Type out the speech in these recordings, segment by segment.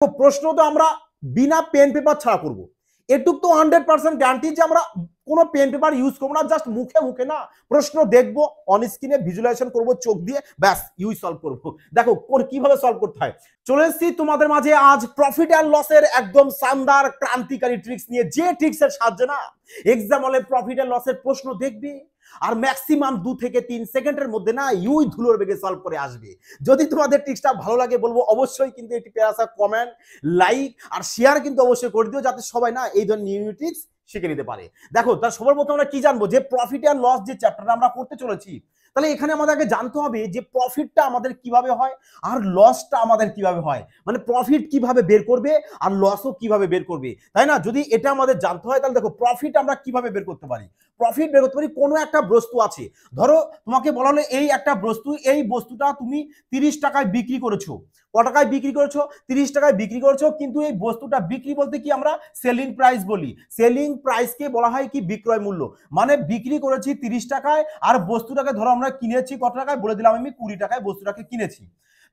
তো প্রশ্ন তো আমরা বিনা পেন পেপার ছাড়া করব। এটুক তো 100% গ্যারান্টি যে আমরা কোনো পেন পেপার ইউজ করবো না, জাস্ট মুখে মুখে না প্রশ্ন দেখবো, অন স্ক্রিনে ভিজুয়ালাইজেশন করবো চোখ দিয়ে, ব্যাস ইউজ সলভ করবো। দেখো কিভাবে সলভ করতে হয়। চলে এসেছি তোমাদের মাঝে আজ প্রফিট অ্যান্ড লসের একদম শানদার ক্রান্তিকারী ট্রিক্স নিয়ে, যে ট্রিক্সের সাহায্যে না এক্সাম হলে প্রফিট অ্যান্ড লসের প্রশ্ন দেখবে আর ম্যাক্সিমাম 2 থেকে 3 সেকেন্ডের মধ্যে না ইউই ধুলোর বেগে সলভ করে আসবে। যদি তোমাদের ট্রিক্সটা ভালো লাগে বলবো অবশ্যই কিন্তু এটি পেরাসা কমেন্ট, লাইক আর শেয়ার কিন্তু অবশ্যই করে দিও, যাতে সবাই না এই ধরনের নিউ ট্রিক্স শিখে নিতে পারে। দেখো তার সবার প্রথমে আমরা কি জানবো, যে প্রফিট অ্যান্ড লস যে চ্যাপ্টারটা আমরা করতে চলেছি, তাহলে এখানে আমাদের আগে জানতে হবে যে প্রফিটটা আমাদের কিভাবে হয় আর লসটা আমাদের কিভাবে হয়, মানে প্রফিট কিভাবে বের করবে আর লসও কিভাবে বের করবে, তাই না? যদি এটা আমাদের জানতে হয় তাহলে দেখো প্রফিট আমরা কিভাবে বের করতে পারি। প্রফিট বের করতে পারি, কোনো একটা বস্তু আছে, ধরো তোমাকে বলা হলো এই একটা বস্তু, এই বস্তুটা তুমি 30 টাকায় বিক্রি করেছো। ক টাকায় বিক্রি করেছো? 30 টাকায় বিক্রি করেছো, কিন্তু এই বস্তুটা বিক্রি বলতে কি আমরা সেলিং প্রাইস বলি। সেলিং প্রাইসকে বলা হয় কি বিক্রয় মূল্য, মানে বিক্রি করেছি 30 টাকায় আর বস্তুটাকে ধরো আমরা কিনেছি কত টাকায়, বলে দিলাম আমি 20 টাকায় বস্তুটাকে কিনেছি।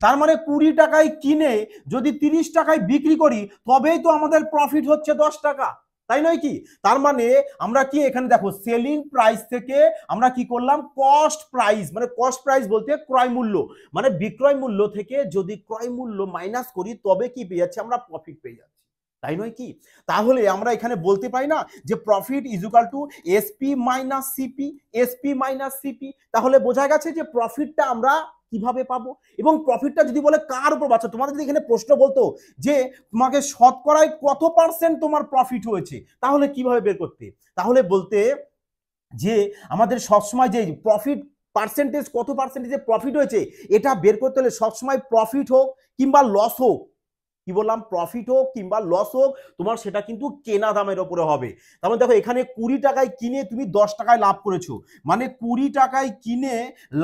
তার মানে 20 টাকায় কিনে যদি 30 টাকায় বিক্রি করি তবেই তো আমাদের প্রফিট হচ্ছে 10 টাকা, তাই নয় কি? তার মানে আমরা কি এখানে দেখো সেলিং প্রাইস থেকে আমরা কি করলাম কস্ট প্রাইস, মানে কস্ট প্রাইস বলতে ক্রয় মূল্য, মানে বিক্রয় মূল্য থেকে যদি ক্রয় মূল্য মাইনাস করি তবে কি পেয়ে যাচ্ছি আমরা প্রফিট পেয়ে যাচ্ছি, তাই নয় কি? তাহলে আমরা এখানে বলতে পারি না যে profit is equal to SP minus CP, SP minus CP. তাহলে বোঝা গেছে যে প্রফিটটা আমরা কিভাবে পাবো, এবং প্রফিটটা যদি বলে কার উপর বাঁচো, তোমাদের যদি এখানে প্রশ্ন বলতো যে তোমাকে শতকরায় কত পার্সেন্ট তোমার প্রফিট হয়েছে, তাহলে কিভাবে বের করতে? তাহলে বলতে যে আমাদের সবসময় যে প্রফিট পার্সেন্টেজ, কত পার্সেন্টেজে প্রফিট হয়েছে এটা বের করতে হলে সবসময় প্রফিট হোক কিংবা লস হোক, কি বললাম, প্রফিট হোক কিংবা লস হোক, তোমার সেটা কিন্তু কেনা দামের উপরে হবে। তার মানে দেখো এখানে 20 টাকায় কিনে তুমি 10 টাকায় লাভ করেছো, মানে 20 টাকায় কিনে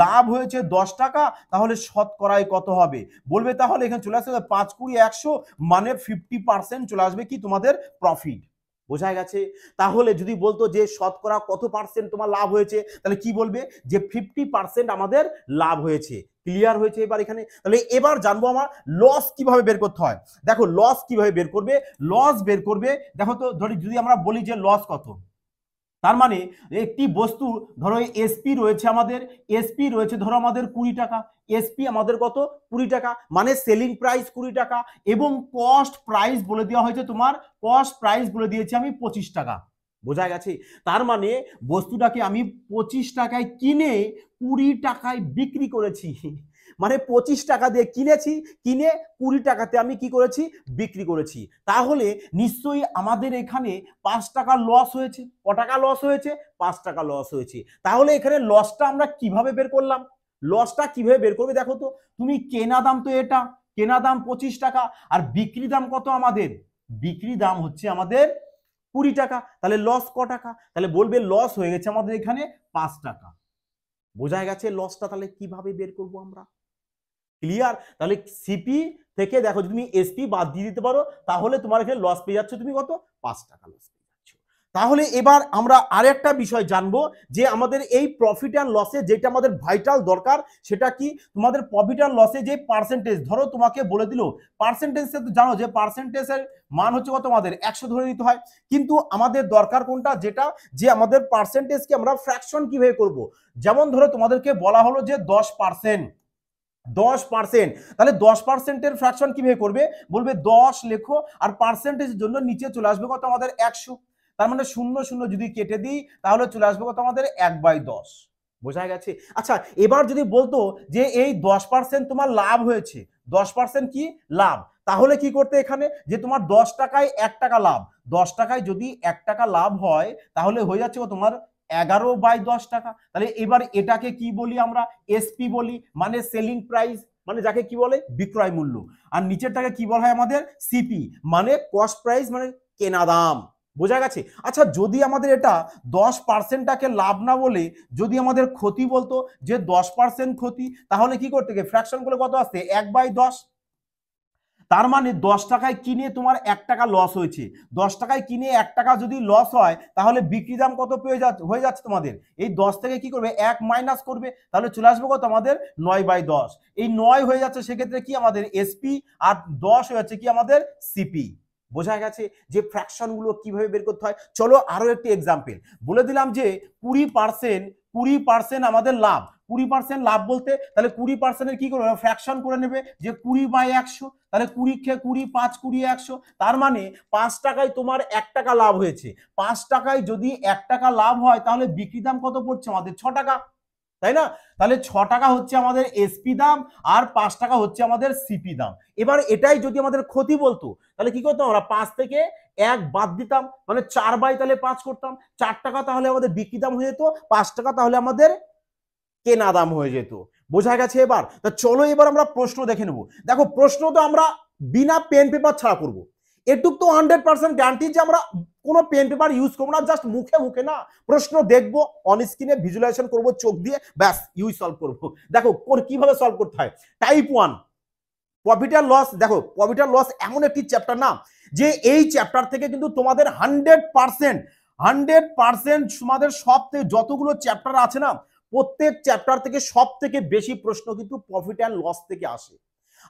লাভ হয়েছে 10 টাকা, তাহলে শতকরায় কত হবে বলবে, তাহলে এখানে চলে আসবে 5 20 100, মানে 50% চলে আসবে কি তোমাদের প্রফিট। বোঝা গেছে? তাহলে যদি বলতো যে শতকরা কত পার্সেন্ট তোমার লাভ হয়েছে, তাহলে কি বলবে যে 50% আমাদের লাভ হয়েছে। ক্লিয়ার হয়েছে এবার এখানে? তাহলে এবার জানবো আমরা লস কিভাবে বের করতে হয়। দেখো লস কিভাবে বের করবে, লস বের করবে দেখো তো, ধরি যদি আমরা বলি যে লস কত, তার মানে একটি বস্তু ধরো এসপি রয়েছে আমাদের, এসপি রয়েছে ধরো আমাদের 20 টাকা, এসপি আমাদের কত 20 টাকা, মানে সেলিং প্রাইস 20 টাকা, এবং কস্ট প্রাইস বলে দেওয়া হয়েছে তোমার, কস্ট প্রাইস বলে দিয়েছি আমি 25 টাকা। বোঝা গেছে? তার মানে বস্তুটাকে আমি 25 টাকায় কিনে 20 টাকায় বিক্রি করেছি, মানে 25 টাকা দিয়ে কিনেছি, কিনে 20 টাকাতে আমি কি করেছি বিক্রি করেছি। তাহলে নিশ্চয়ই আমাদের এখানে 5 টাকা লস হয়েছে। ক টাকা লস হয়েছে? 5 টাকা লস হয়েছে। তাহলে এখানে লসটা আমরা কিভাবে বের করলাম? লসটা কিভাবে বের করবে দেখো তো, তুমি কেনা দাম তো এটা, কেনা দাম 25 টাকা, আর বিক্রি দাম কত আমাদের? বিক্রি দাম হচ্ছে আমাদের 20 টাকা, তাহলে লস ক টাকা? তাহলে বলবে লস হয়ে গেছে আমাদের এখানে 5 টাকা। বোঝা গেছে লসটা তাহলে কিভাবে বের করব আমরা? ক্লিয়ার? তাহলে সিপি থেকে দেখো যদি তুমি এসপি বাদ দিয়ে দিতে পারো তাহলে তোমার এখানে লস পেয়ে যাচ্ছ তুমি কত 5 টাকা লস পেয়ে যাচ্ছ। তাহলে এবার আমরা আরেকটা বিষয় জানবো যে আমাদের এই প্রফিট অ্যান্ড লসে যেটা আমাদের ভাইটাল দরকার সেটা কি, তোমাদের প্রফিট অ্যান্ড লসে যে পার্সেন্টেজ, ধরো তোমাকে বলে দিল পার্সেন্টেজ, জানো যে পার্সেন্টেজের মান হচ্ছে কত আমাদের 100 ধরে নিতে হয়, কিন্তু আমাদের দরকার কোনটা, যেটা যে আমাদের পার্সেন্টেজকে আমরা ফ্র্যাকশন কিভাবে করব। যেমন ধরো তোমাদেরকে বলা হলো যে 10%, 10%, তাহলে 10%-এর ফ্র্যাকশন কিভাবে করবে, বলবে 10 লেখো আর পার্সেন্টেজের জন্য নিচে চলে আসবে কত আমাদের 100, তার মানে 0 0 যদি কেটে দিই তাহলে চলে আসবে কত আমাদের 1/10। বোঝা গেছে? আচ্ছা এবার যদি বলতো যে এই 10% তোমার লাভ হয়েছে, 10% কি লাভ, তাহলে কি করতে এখানে, যে তোমার 10 টাকায় 1 টাকা লাভ, 10 টাকায় যদি 1 টাকা লাভ হয় তাহলে হয়ে যাচ্ছে তোমার 11/10 টাকা। তাহলে এবার এটাকে কি বলি আমরা, এসপি বলি, মানে সেলিং প্রাইস, মানে যাকে কি বলে বিক্রয় মূল্য, আর নিচেরটাকে কি বলা হয় আমাদের সিপি, মানে কস্ট প্রাইস, মানে কেনা দাম। বোঝা গেছে? আচ্ছা যদি আমাদের এটা 10%টাকে লাভ না বলে যদি আমাদের ক্ষতি বলতো যে 10% ক্ষতি, তাহলে কি করতে গিয়ে ফ্র্যাকশন গুলো কত আসছে 1/10। তার মানে 10 টাকায় কিনে তোমার 1 টাকা লস হয়েছে। 10 টাকায় কিনে 1 টাকা যদি লস হয় তাহলে বিক্রি দাম কত হয়ে যাচ্ছে তোমাদের? এই 10 থেকে কি করবে? 1 মাইনাস করবে, তাহলে চলে আসবে কত আমাদের? 9/10। এই 9 হয়ে যাচ্ছে, সেক্ষেত্রে কি আমাদের এসপি, আর 10 হয়ে যাচ্ছে কি আমাদের সিপি। বোঝা গেছে যে ফ্র্যাকশন গুলো কিভাবে বের করতে হয়। চলো আরো একটি এক্সাম্পল বলে দিলাম যে 20% আমাদের লাভ। 20% লাভ বলতে তাহলে 20% কি করবে? ফ্র্যাকশন করে নেবে যে 20/100, তাহলে 20 খেয়ে 20, 5 20 100। তার মানে 5 টাকায় তোমার 1 টাকা লাভ হয়েছে। 5 টাকায় যদি 1 টাকা লাভ হয় তাহলে বিক্রি দাম কত পড়ছে আমাদের? 6 টাকা, তাই না? তাহলে 6 টাকা হচ্ছে আমাদের এসপি দাম, আর 5 টাকা হচ্ছে আমাদের সিপি দাম। এবার এটাই যদি আমাদের ক্ষতি বলতো তাহলে কি করতাম আমরা? 5 থেকে 1 বাদ দিতাম, মানে 4/5 করতাম। 4 টাকা তাহলে আমাদের বিক্রি দাম হয়ে যেত, 5 টাকা তাহলে আমাদের কেনা দাম হয়ে যেত। বোঝা গেছে এবার? তা চলো এবার আমরা প্রশ্ন দেখে নেব। দেখো প্রশ্ন তো আমরা বিনা পেন পেপার ছাড়া করব। এটুক তো 100% গ্যারান্টি যে আমরা কোনো পেন পেপার ইউজ করবো না, জাস্ট মুখে মুখে না, প্রশ্ন দেখবো, অন স্ক্রিনে ভিজুয়ালাইজেশন করবো চোখ দিয়ে, ব্যাস ইউজ সলভ করবো। দেখো কিভাবে সলভ করতে হয়। টাইপ 1 প্রফিট আর লস। দেখো প্রফিট আর লস এমন একটি চ্যাপ্টার না, যে এই চ্যাপ্টার থেকে কিন্তু তোমাদের 100% তোমাদের সব থেকে যতগুলো চ্যাপ্টার আছে না, প্রত্যেক চ্যাপ্টার থেকে সব থেকে বেশি প্রশ্ন কিন্তু প্রফিট অ্যান্ড লস থেকে আসে।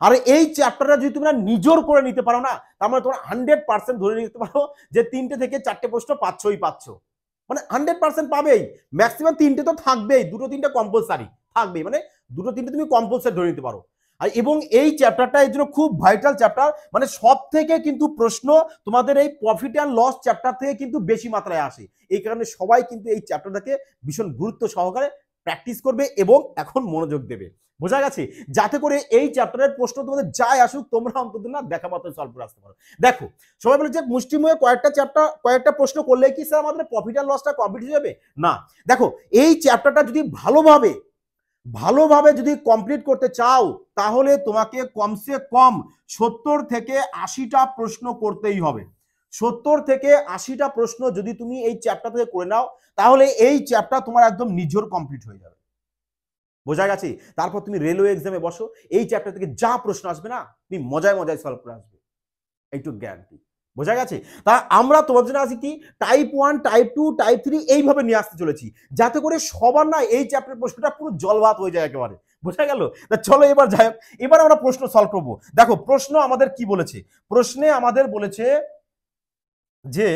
আর এই চ্যাপ্টারটা যদি তোমরা নিজের করে নিতে পারো না, তার মানে তোমরা 100% ধরে নিতে পারো যে 3টে থেকে 4টে প্রশ্ন পাচ্ছ, মানে 100% পাবেই। ম্যাক্সিমাম 3টে তো থাকবেই, 2-3টে কম্পালসারি থাকবেই, মানে 2-3টে তুমি কম্পালসারি ধরে নিতে পারো। আর এবং এই চ্যাপ্টারটা এর জন্য খুব ভাইটাল চ্যাপ্টার, মানে সব থেকে কিন্তু প্রশ্ন তোমাদের এই প্রফিট অ্যান্ড লস চ্যাপ্টার থেকে কিন্তু বেশি মাত্রায় আসে। এই কারণে সবাই কিন্তু এই চ্যাপ্টারটাকে ভীষণ গুরুত্ব সহকারে প্র্যাকটিস করবে এবং এখন মনোযোগ দেবে। বোঝা গেছে? যাতে করে এই চ্যাপ্টারের প্রশ্ন তোমাদের যাই আসুক তোমরা অন্তত না দেখা মাত্র সলভ করে আসতে পারো। দেখো সবাই বলে যে মুষ্টিময় কয়েকটা প্রশ্ন করলে কি স্যার আমাদের প্রফিট অ্যান্ড লসটা কমপ্লিট হয়ে যাবে? না, দেখো এই চ্যাপ্টারটা যদি ভালোভাবে যদি কমপ্লিট করতে চাও তাহলে তোমাকে কমসে কম 70 থেকে 80টা প্রশ্ন করতেই হবে। 70 থেকে 80টা প্রশ্ন যদি তুমি এই চ্যাপ্টার থেকে করে নাও তাহলে এই চ্যাপ্টার তোমার একদম নিঝর কমপ্লিট হয়ে যাবে। বোঝা গেছে? তারপর তুমি রেলওয়ে এক্সামে বসো, এই চ্যাপ্টার থেকে যা প্রশ্ন আসবে না তুমি মজায় সলভ করে আসবে, একটু গ্যারান্টি। বোঝা গেছে? তা আমরা তোমার জন্য আছি কি টাইপ 1, টাইপ 2, টাইপ 3 এইভাবে নিয়ে আসতে চলেছি, যাতে করে সবার না এই চ্যাপ্টার প্রশ্নটা পুরো জলভাত হয়ে যায় একেবারে। বোঝা গেল? তা চলো এবার যাই হোক, এবার আমরা প্রশ্ন সলভ করবো। দেখো প্রশ্ন আমাদের কি বলেছে? প্রশ্নে আমাদের বলেছে যে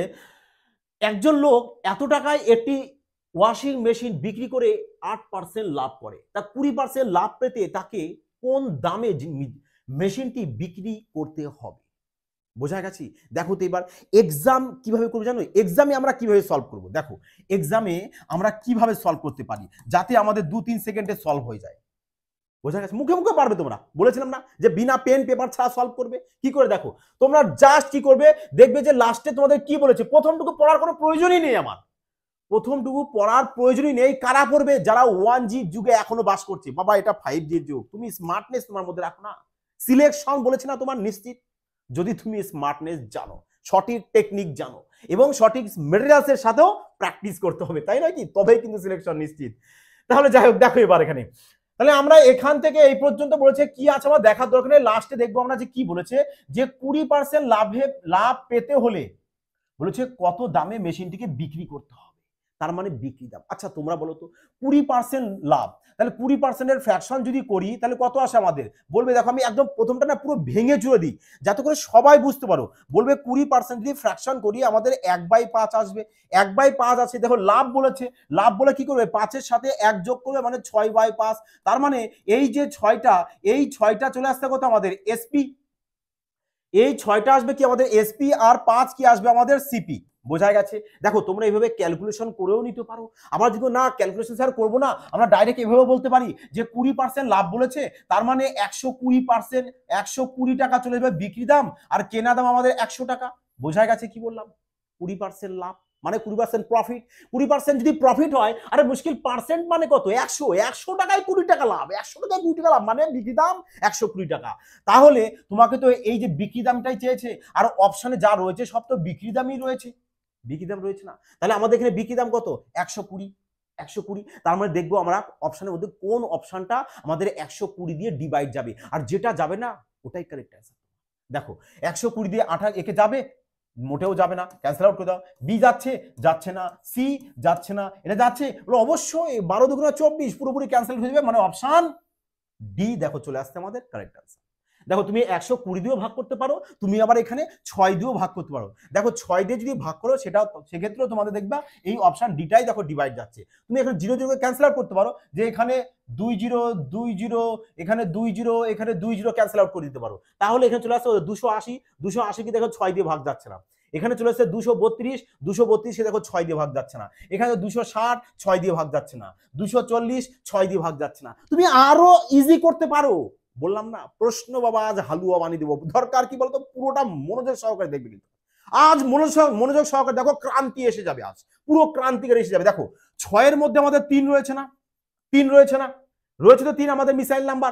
একজন লোক এত টাকায় একটি ওয়াশিং মেশিন বিক্রি করে 8% লাভ করে। তা 20% লাভ পেতে তাকে কোন দামে মেশিনটি বিক্রি করতে হবে? বোঝা গেছে? দেখো তো এবার এক্সাম কিভাবে করবো জানো? এক্সামে আমরা কিভাবে সলভ করবো? দেখো এক্সামে আমরা কিভাবে সলভ করতে পারি যাতে আমাদের 2-3 সেকেন্ডে সলভ হয়ে যায়। বোঝা গেছে? মুখে মুখে পারবে তোমরা, বলেছিলাম না যে বিনা পেন পেপার ছাড়া সলভ করবে। কি করে? দেখো তোমরা জাস্ট কি করবে, দেখবে যে লাস্টে তোমাদের কি বলেছে, প্রথমটুকু পড়ার কোনো প্রয়োজনই নেই। আমার প্রথমটুকু পড়ার প্রয়োজনই নেই। কারা পড়বে? যারা 1G যুগে এখনো বাস করছে। বাবা এটা 5G যুগ, তুমি স্মার্টনেস তোমার মধ্যে রাখো না। সিলেকশন বলেছে না তোমার নিশ্চিত। যদি তুমি স্মার্টনেস জানো, সঠিক টেকনিক জানো এবং সঠিক মেটেরিয়ালস এর সাথেও প্র্যাকটিস করতে হবে, তাই নয় কি? তবেই কিন্তু সিলেকশন নিশ্চিত। তাহলে যাই হোক, দেখো এবার এখানে তাহলে আমরা এখান থেকে এই পর্যন্ত বলেছে কি আছে আমার দেখার দরকার নেই। লাস্টে দেখবো আমরা যে কি বলেছে, যে 20% লাভ পেতে হলে বলেছে কত দামে মেশিনটিকে বিক্রি করতে হবে, তার মানে বিক্রি দাম। আচ্ছা তোমরা বলো তো 20% লাভ, তাহলে 20% ফ্র্যাকশন যদি করি তাহলে কত আসে আমাদের? বলবে দেখো আমি একদম প্রথমটা না পুরো ভেঙে চুরে দিই যাতে করে সবাই বুঝতে পারো। বলবে 20% যদি ফ্র্যাকশন করি আমাদের 1/5 আসবে। 1/5 আছে, দেখো লাভ বলেছে, লাভ বলে কি করবে? 5-এর সাথে 1 যোগ করবে, মানে 6/5। তার মানে এই যে 6টা চলে আসতে কত আমাদের? এসপি। এই 6টা আসবে কি আমাদের এসপি, আর 5 কি আসবে আমাদের সিপি। বোঝা গেছে? দেখো তোমরা এইভাবে ক্যালকুলেশন করেও নিতে পারো। আবার যদি না ক্যালকুলেশন স্যার করবো না, আমরা ডাইরেক্ট এভাবে বলতে পারি যে 20% লাভ বলেছে, তার মানে 120%, 120 টাকা চলে যাবে বিক্রি দাম, আর কেনা দাম আমাদের 100 টাকা। বোঝা গেছে কি বললাম? 20% লাভ মানে 20% প্রফিট। 20% যদি প্রফিট হয়, আরে মুশকিল, পার্সেন্ট মানে কত? 100 টাকায় 20 টাকা লাভ, 100 টাকায় 20 টাকা লাভ, মানে বিক্রি দাম 120 টাকা। তাহলে তোমাকে তো এই যে বিক্রি দামটাই চেয়েছে, আর অপশনে যা রয়েছে সব তো বিক্রি দামই রয়েছে, বিক্রি দাম রয়েছে না। তাহলে আমাদের এখানে বিক্রি দাম কত? 120। তার মানে দেখবো আমরা অপশনের মধ্যে কোন অপশনটা আমাদের 120 দিয়ে ডিভাইড যাবে, আর যেটা যাবে না ওটাই কারেক্ট অ্যান্সার। দেখো 120 দিয়ে 28 একে যাবে, মোটেও যাবে না, ক্যান্সেল আউট করে দাও। বি যাচ্ছে, যাচ্ছে না। সি যাচ্ছে না, এটা যাচ্ছে, বলো অবশ্যই 12 দুগুণে 24 পুরোপুরি ক্যান্সেল হয়ে যাবে, মানে অপশন ডি দেখো চলে আসছে আমাদের কারেক্ট আনসার। দেখো তুমি 120 দিয়েও ভাগ করতে পারো, তুমি আবার এখানে 6 দিয়েও ভাগ করতে পারো। দেখো 6 দিয়ে যদি ভাগ করো সেটা সেক্ষেত্রেও তোমাদের দেখবা এই অপশন ডিটাই দেখো ডিভাইড যাচ্ছে। তুমি এখানে 0 0 ক্যান্সেল আউট করতে পারো, যে এখানে 2 0 2 0, এখানে 2 0, এখানে 2 0 ক্যান্সেল আউট করে দিতে পারো। তাহলে এখানে চলে আসছে 280, 280 কি দেখো 6 দিয়ে ভাগ যাচ্ছে না। এখানে চলে আসছে 232, 232 দেখো 6 দিয়ে ভাগ যাচ্ছে না। এখানে 260, 6 দিয়ে ভাগ যাচ্ছে না। 240, 6 দিয়ে ভাগ যাচ্ছে না। তুমি আরো ইজি করতে পারো, বললাম না প্রশ্ন বাবা আজ হালুয়া বানিয়ে দেবো। দরকার কি বলতো, পুরোটা মনোযোগ সহকারে দেখবে, কিন্তু আজ মনোযোগ সহকারে দেখো, ক্রান্তি এসে যাবে, আজ পুরো ক্রান্তিকার এসে যাবে। দেখো 6 এর মধ্যে আমাদের 3 রয়েছে না, 3 রয়েছে না, রয়েছে তো 3 আমাদের মিসাইল নাম্বার।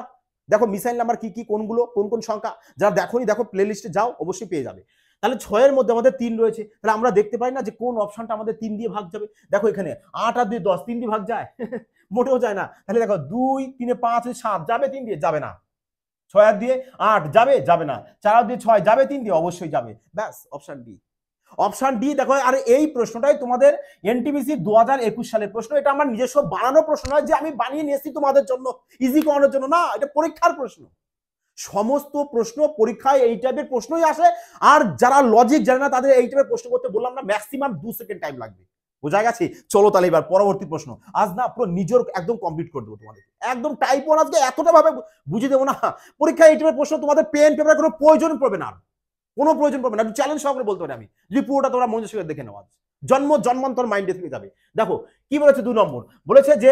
দেখো মিসাইল নাম্বার কি কি, কোনগুলো, কোন কোন সংখ্যা, যারা দেখোনি দেখো প্লে লিস্টে যাও, অবশ্যই পেয়ে যাবে। তাহলে 6 এর মধ্যে আমাদের 3 রয়েছে, তাহলে আমরা দেখতে পাই না যে কোন অপশনটা আমাদের 3 দিয়ে ভাগ যাবে। দেখো এখানে 8 আর 2 10, 3 দিয়ে ভাগ যায়? মোটেও যায় না। তাহলে দেখো 2 3 5 7 যাবে 3 দিয়ে? যাবে না। 6 আর দিয়ে 8 যাবে? যাবে না। 4 আর দিয়ে 6 যাবে 3 দিয়ে? অবশ্যই যাবে। ব্যাস অপশন ডি। অপশন ডি দেখো। আর এই প্রশ্নটাই তোমাদের এনটিপিসি 2021 সালের প্রশ্ন। এটা আমার নিজস্ব বানানো প্রশ্ন নয় যে আমি বানিয়ে নিয়েছি তোমাদের জন্য ইজি করানোর জন্য, না, এটা পরীক্ষার প্রশ্ন। সমস্ত প্রশ্ন পরীক্ষায় এই টাইপের প্রশ্নই আসে। আর যারা লজিক জানে না তাদের এই টাইপের প্রশ্ন করতে বললাম না, ম্যাক্সিমাম 2 সেকেন্ড টাইম লাগবে। বোঝা গেছে? চলো তাহলে এবার পরবর্তী প্রশ্ন। আজ না পুরো নিজের একদম কমপ্লিট করে দেবো তোমাদের, একদম টাইপ 1 আজকে এতটা ভাবে বুঝিয়ে দেবো না, পরীক্ষায় এই টাইপের প্রশ্ন তোমাদের পেন পেপারে কোনো প্রয়োজন পড়বে না, কোনো প্রয়োজন পড়বে না। একটু চ্যালেঞ্জ সহকারে বলতে পারি আমি, যদি পুরোটা তোমরা মনোযোগ সহকারে দেখে নাও, আজ জন্মান্তর মাইন্ডে থেকে যাবে। দেখো কি বলেছে 2 নম্বর, বলেছে যে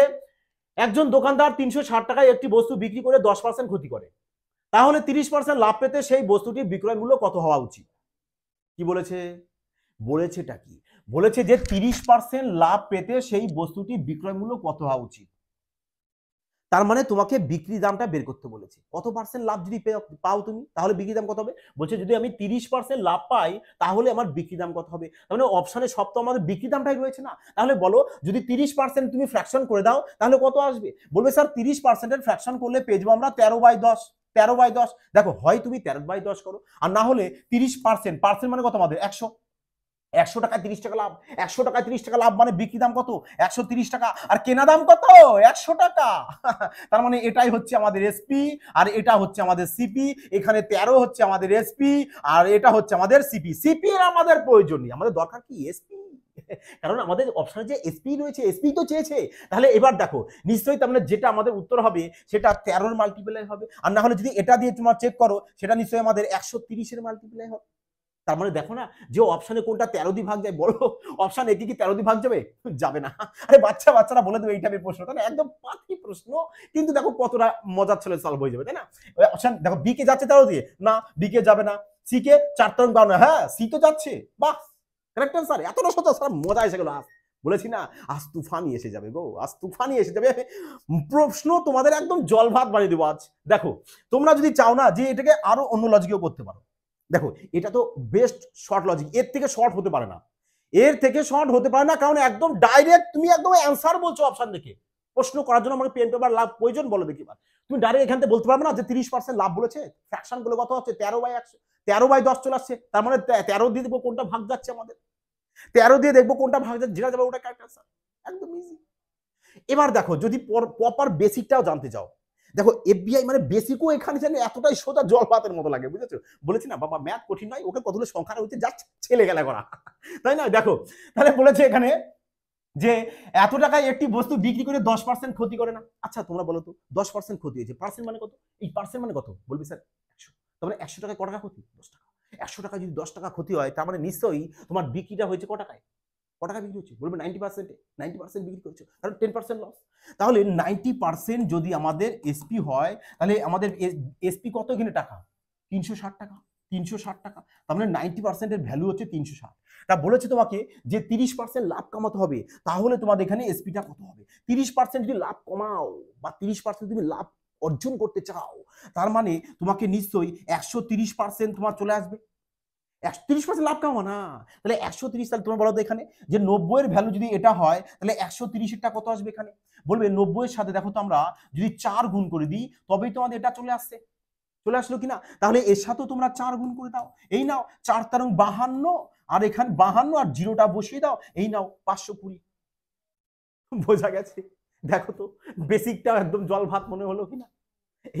একজন দোকানদার 360 টাকায় একটি বস্তু বিক্রি করে 10% ক্ষতি করে, তাহলে 30% লাভ পেতে সেই বস্তুটির বিক্রয় মূল্য কত হওয়া উচিত? কি বলেছে? বলেছেটা কি? বলেছে যে 30% লাভ পেতে সেই বস্তুটির বিক্রয় মূল্য কত হওয়া উচিত। তার মানে তোমাকে বিক্রি দামটা বের করতে বলেছে। কত পার্সেন্ট লাভ যদি পাও তুমি, তাহলে বিক্রি দাম কত হবে? বলছে যদি আমি 30% লাভ পাই তাহলে আমার বিক্রি দাম কত হবে। তার মানে অপশনে সব তো আমাদের বিক্রি দামটাই রয়েছে না। তাহলে বলো যদি 30% তুমি ফ্র্যাকশন করে দাও তাহলে কত আসবে? বলবে স্যার 30% ফ্র্যাকশন করলে পেয়ে যাবো আমরা 13/10। 13/10 দেখো, হয় তুমি 13/10 করো, আর না হলে 30%, পার্সেন্ট মানে কত আমাদের 100, 100 টাকায় 30 টাকা লাভ। 100 টাকায় 30 টাকা লাভ মানে বিক্রি দাম কত? 130 টাকা। আর কেনা দাম কত? 100 টাকা। তার মানে এটাই হচ্ছে আমাদের এসপি, আর এটা হচ্ছে আমাদের সিপি। এখানে 13 হচ্ছে আমাদের এসপি, আর এটা হচ্ছে আমাদের সিপি। সিপি এর আমাদের প্রয়োজন নেই, আমাদের দরকার কি এসপি, কারণ আমাদের অপশনে যে এসপি রয়েছে, এসপি তো চেয়েছে। তাহলে এবার দেখো নিশ্চয়ই তার মানে যেটা আমাদের উত্তর হবে সেটা 13 এর মাল্টিপ্লাই হবে, আর না হলে যদি এটা দিয়ে তোমার চেক করো সেটা নিশ্চয়ই আমাদের 130 এর মাল্টিপ্লাই হবে। তার মানে দেখো না যে অপশনে কোনটা 13 দিয়ে ভাগ যায়, বলো অপশন এ কি 13 দিয়ে ভাগ যাবে? যাবে না। আরে বাচ্চারা বলে দেবে এই টাইপের প্রশ্ন, তাই না? একদম পাতি প্রশ্ন, কিন্তু দেখো কতটা মজার ছলে সলভ হয়ে যাবে, তাই না? অপশন দেখো বি কে যাচ্ছে 13 দিয়ে, না বি কে যাবে না। সি কে 4 তরঙ্গ 52, হ্যাঁ সি তো যাচ্ছে, বাহ কারেক্ট আনসার। এতটা সোজা, স্যার মজা এসে গেল। আজ বলেছি না, আজ তুফানি এসে যাবে গো, আজ তুফানি এসে যাবে। প্রশ্ন তোমাদের একদম জল ভাত বানিয়ে দেবো আজ। দেখো তোমরা যদি চাও না যে এটাকে আরো অন্য লজিকেও করতে পারো, দেখো এটা তো বেস্ট শর্ট লজিক, এর থেকে শর্ট হতে পারে না, এর থেকে শর্ট হতে পারে না, কারণ একদম ডাইরেক্ট তুমি একদম অ্যান্সার বলছো অপশন দেখে। প্রশ্ন করার জন্য আমাকে পেন পেপার লাভ প্রয়োজন, বলো দেখি। তুমি ডাইরেক্ট এখান থেকে বলতে পারবে না যে 30% লাভ বলেছে, ফ্র্যাকশন গুলো কত হচ্ছে 13/100, 13/10 চলে আসছে। তার মানে 13 দিয়ে দেখবো কোনটা ভাগ যাচ্ছে আমাদের, 13 দিয়ে দেখবো কোনটা ভাগ যাচ্ছে, যেটা যাবে ওটা কারেক্ট আনসার, একদম ইজি। এবার দেখো যদি প্রপার বেসিকটাও জানতে চাও, দেখো এফবিআই মানে বেসিকও এখানে জানি এতটাই সোজা জল ভাতের মতো লাগে, বুঝেছো? বলেছি না বাবা ম্যাথ কঠিন নয়, ওকে কতগুলো সংখ্যা হচ্ছে যাচ্ছে ছেলে গেলা করা, তাই না? দেখো তাহলে বলেছে এখানে যে এত টাকায় একটি বস্তু বিক্রি করে 10% ক্ষতি করে না। আচ্ছা তোমরা বলো তো 10% ক্ষতি হয়েছে, পার্সেন্ট মানে কত? এই পার্সেন্ট মানে কত বলবি স্যার 100। তাহলে 100 টাকায় ক টাকা ক্ষতি? 10 টাকা। 100 টাকা যদি 10 টাকা ক্ষতি হয় তার মানে নিশ্চয়ই তোমার বিক্রিটা হয়েছে ক টাকায়? ক টাকা বিক্রি হচ্ছে? বলবে 90%, 90% বিক্রি করছো, তাহলে 10% লস। তাহলে 90% যদি আমাদের এসপি হয় তাহলে আমাদের এসপি কত এখানে টাকা? 360 টাকা। 360 টাকা, তার মানে 90% এর ভ্যালু হচ্ছে 360। তা বলেছে তোমাকে যে 30% লাভ কামাতে হবে, তাহলে তোমাদের এখানে এসপিটা কত হবে? 30% যদি লাভ কমাও বা 30% তুমি লাভ অর্জন করতে চাও, তার মানে তোমাকে নিশ্চয়ই 130% তোমার চলে আসবে। 130% লাভ কামা না, তাহলে 130, তাহলে তোমার বলো তো এখানে যে 90 এর ভ্যালু যদি এটা হয় তাহলে 130 এরটা কত আসবে এখানে? বলবে 90 এর সাথে দেখো তো আমরা যদি 4 গুণ করে দিই তবেই তোমাদের এটা চলে আসছে। চলে আসলো কিনা? তাহলে এর সাথেও তোমরা 4 গুণ করে দাও। এই নাও 4 তারং 52, আর এখানে 52 আর জিরোটা বসিয়ে দাও, এই নাও 520। বোঝা গেছে? দেখো তো বেসিকটা একদম জল ভাত মনে হলো কিনা?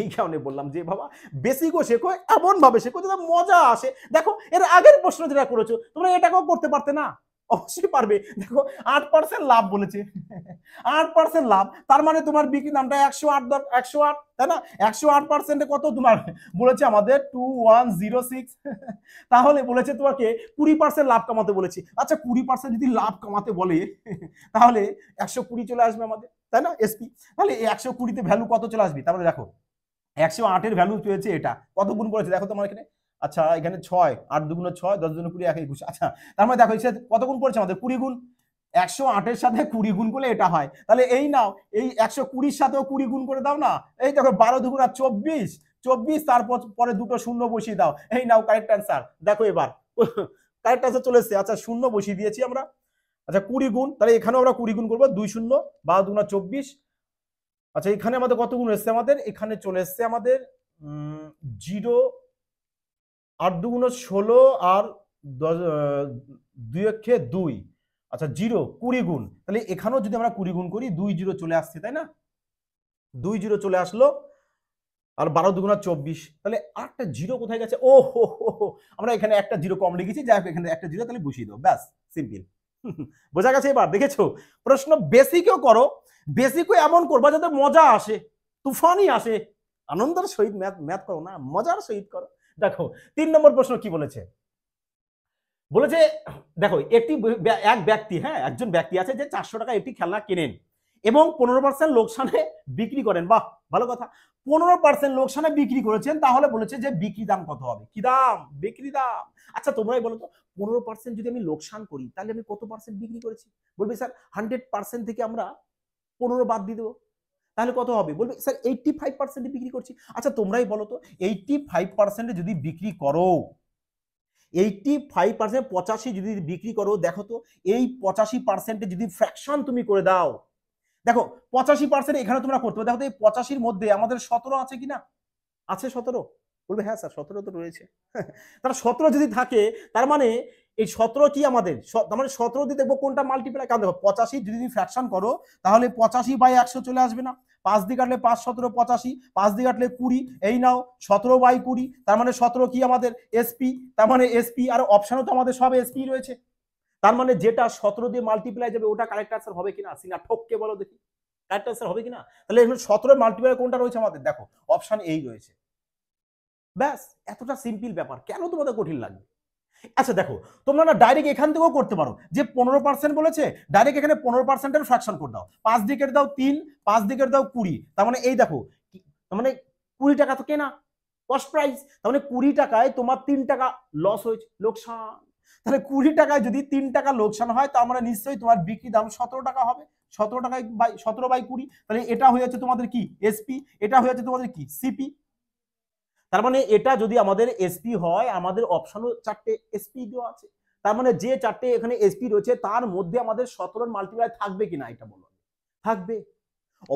এই কারণে বললাম যে বাবা বেসিকও শেখো, এমন ভাবে শেখো যাতে মজা আসে। দেখো এর আগের প্রশ্ন যেটা করেছো তোমরা এটাকেও করতে পারতে না? অবশ্যই পারবে। দেখো 8% লাভ বলেছে, 8% লাভ, তার মানে তোমার বিক্রি দামটা 108, 108, তাই না? 108% কত তোমার বলেছে আমাদের 2106। তাহলে বলেছে তোমাকে 20% লাভ কামাতে বলেছি। আচ্ছা 20% যদি লাভ কামাতে বলে তাহলে 120 চলে আসবে আমাদের, তাই না? এসপি, তাহলে 120 তে ভ্যালু কত চলে আসবে? তারপরে দেখো 108 এর ভ্যালু পেয়েছে এটা, কত গুণ করেছে দেখো তোমার এখানে। আচ্ছা এখানে 6, 8 দুগুণ 6, 10 দুগুণ 20, 1 21। আচ্ছা তার মানে দেখো কত গুণ করেছে আমাদের? 20 গুণ। 108 এর সাথে 20 গুণ করলে এটা হয়। তাহলে এই নাও এই 120 এর সাথেও 20 গুণ করে দাও না। এই দেখো 12 দুগুণ 24, 24, তারপর পরে দুটো শূন্য বসিয়ে দাও, এই নাও কারেক্ট অ্যান্সার। দেখো এবার কারেক্ট অ্যান্সার চলে এসেছে। আচ্ছা শূন্য বসিয়ে দিয়েছি আমরা। আচ্ছা 20 গুণ, তাহলে এখানেও আমরা 20 গুণ করবো, 2 শূন্য, 12 দুগুণ 24। আচ্ছা এখানে আমাদের কত গুণ এসছে? আমাদের এখানে চলে এসছে আমাদের 0, 8 দুগুণ 16, আর 2 একে 2। আচ্ছা 0, 20 গুণ, তাহলে এখানেও যদি আমরা 20 গুণ করি 2 0 চলে আসছে, তাই না? 2 0 চলে আসলো, আর 12 দুগুণ 24। তাহলে আরেকটা জিরো কোথায় গেছে? ও হো, আমরা এখানে একটা জিরো কম লিখেছি, যাই হোক এখানে একটা জিরো তাহলে বসিয়ে দাও, ব্যাস সিম্পল। বোঝা গেছে? এবার দেখেছো প্রশ্ন বেসিকও করো, বেসিকও এমন করবা যাতে মজা আসে, তুফানই আসে, আনন্দের সহিত ম্যাথ ম্যাথ করো না, মজার সহিত করো। দেখো 3 নম্বর প্রশ্ন কি বলেছে? বলেছে দেখো একজন ব্যক্তি আছে যে 400 টাকা একটি খেলনা কেনেন এবং 15% লোকসানে বিক্রি করেন। বাহ, ভালো কথা। 15% লোকসানে বিক্রি করেছেন, তাহলে বলেছে যে বিক্রি দাম কত হবে? কি দাম? বিক্রি দাম। আচ্ছা তোমরাই বলো তো 15% যদি আমি লোকসান করি তাহলে আমি কত পার্সেন্ট বিক্রি করেছি? বলবে স্যার 100% থেকে আমরা 15 বাদ দিয়ে দেবো, তাহলে কত হবে? বলবে স্যার 85% বিক্রি করছি। আচ্ছা তোমরাই বলো তো 85% যদি বিক্রি করো, 85%, 85 যদি বিক্রি করো, দেখো তো এই 85% যদি ফ্র্যাকশন তুমি করে দাও, দেখো 85% এখানে তোমরা করতে পারো। দেখো তো এই 85-র মধ্যে আমাদের 17 আছে কিনা? আছে 17? বলবে হ্যাঁ স্যার 17 তো রয়েছে। তাহলে 17 যদি থাকে তার মানে এই 17 কি আমাদের, তার মানে 17 দিয়ে দেখবো কোনটা মাল্টিপ্লাই। কারণ দেখো 85 যদি তুমি ফ্র্যাকশন করো তাহলে 85/100 চলে আসবে না? 5 দিয়ে কাটলে 5 17 85, 5 দিয়ে কাটলে 20, এই নাও 17/20, তার মানে 17 কি আমাদের? এসপি, তার মানে এসপি, আর অপশনও তো আমাদের সব এসপি রয়েছে। তার মানে যেটা 17 দিয়ে মাল্টিপ্লাই যাবে ওটা কারেক্ট আনসার হবে কিনা? সিনা ঠককে বলো দেখি, কারেক্ট আনসার হবে কিনা? তাহলে এখানে 17 মাল্টিপ্লাই কোনটা রয়েছে আমাদের? দেখো অপশন এই রয়েছে। ব্যাস, এতটা সিম্পল ব্যাপার, কেন তোমাদের কঠিন লাগবে? আচ্ছা দেখো তোমরা না ডাইরেক্ট এখান থেকেও করতে পারো, যে 15% বলেছে ডাইরেক্ট এখানে 15% ফ্র্যাকশন করে দাও। 5 দিয়ে কেটে দাও 3, 5 দিয়ে কেটে দাও 20, তার মানে এই দেখো, তার মানে 20 টাকা তো কেনা কস্ট প্রাইস, তার মানে 20 টাকায় তোমার 3 টাকা লস হয়েছে, লোকসান। তাহলে 20 টাকায় যদি 3 টাকা লোকসান হয় তার মানে নিশ্চয়ই তোমার বিক্রি দাম 17 টাকা হবে। 17 টাকায় 17/20, তাহলে এটা হয়ে যাচ্ছে তোমাদের কি? এসপি। এটা হয়ে যাচ্ছে তোমাদের কি? সিপি। তার মানে এটা যদি আমাদের এসপি হয়, আমাদের অপশনও 4টে এসপি দেওয়া আছে, তার মানে যে 4টে এখানে এসপি রয়েছে তার মধ্যে আমাদের 17 মাল্টিপ্লাই থাকবে কিনা এটা বলো। থাকবে,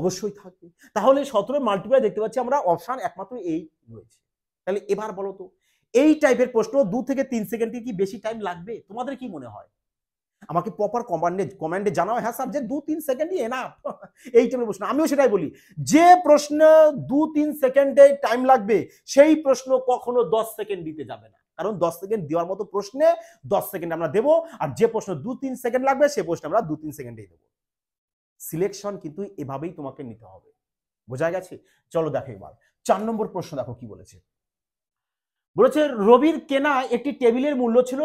অবশ্যই থাকবে। তাহলে 17 মাল্টিপ্লাই দেখতে পাচ্ছি আমরা অপশন একমাত্র এই রয়েছে। তাহলে এবার বলো তো এই টাইপের প্রশ্ন 2 থেকে 3 সেকেন্ডে কি বেশি টাইম লাগবে? তোমাদের কি মনে হয়? আমাকে প্রপার কমান্ডে জানাও, হ্যাঁ স্যার যে 2-3 সেকেন্ডই এনাফ। এই টাইপের প্রশ্ন আমিও সেটাই বলি, যে প্রশ্ন 2-3 সেকেন্ডে টাইম লাগবে সেই প্রশ্ন কখনো 10 সেকেন্ড দিতে যাবে না, কারণ 10 সেকেন্ড দেওয়ার মতো প্রশ্নে 10 সেকেন্ড আমরা দেবো, আর যে প্রশ্ন 2-3 সেকেন্ড লাগবে সে প্রশ্ন আমরা 2-3 সেকেন্ডেই দেবো। সিলেকশন কিন্তু এভাবেই তোমাকে নিতে হবে। বোঝা গেছে? চলো দেখো এবার 4 নম্বর প্রশ্ন দেখো কি বলেছে। বলেছে রবির কেনা একটি টেবিলের মূল্য ছিল